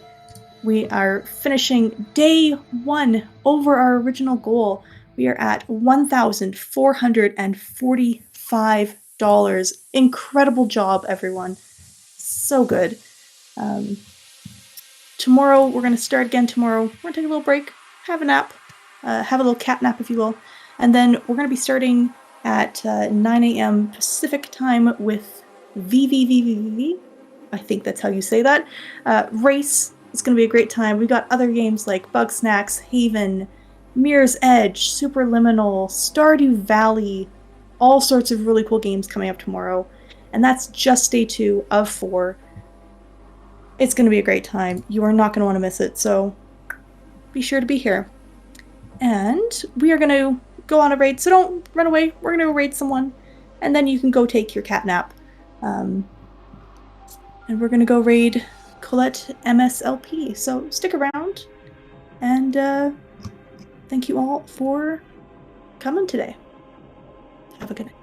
We are finishing day 1 over our original goal. We are at $1,445. Incredible job, everyone. So good. Tomorrow, we're going to start again tomorrow. We're going to take a little break, have a nap, have a little cat nap, if you will. And then we're going to be starting at 9 a.m. Pacific time with VVVVV. I think that's how you say that. Race. It's going to be a great time. We've got other games like Bug Snacks, Haven, Mirror's Edge, Superliminal, Stardew Valley, all sorts of really cool games coming up tomorrow. And that's just day 2 of 4. It's going to be a great time. You are not going to want to miss it, so be sure to be here. And we are going to go on a raid, so don't run away. We're going to raid someone, and then you can go take your cat nap. And we're going to go raid Colette MSLP. So stick around, and thank you all for coming today. Have a good night.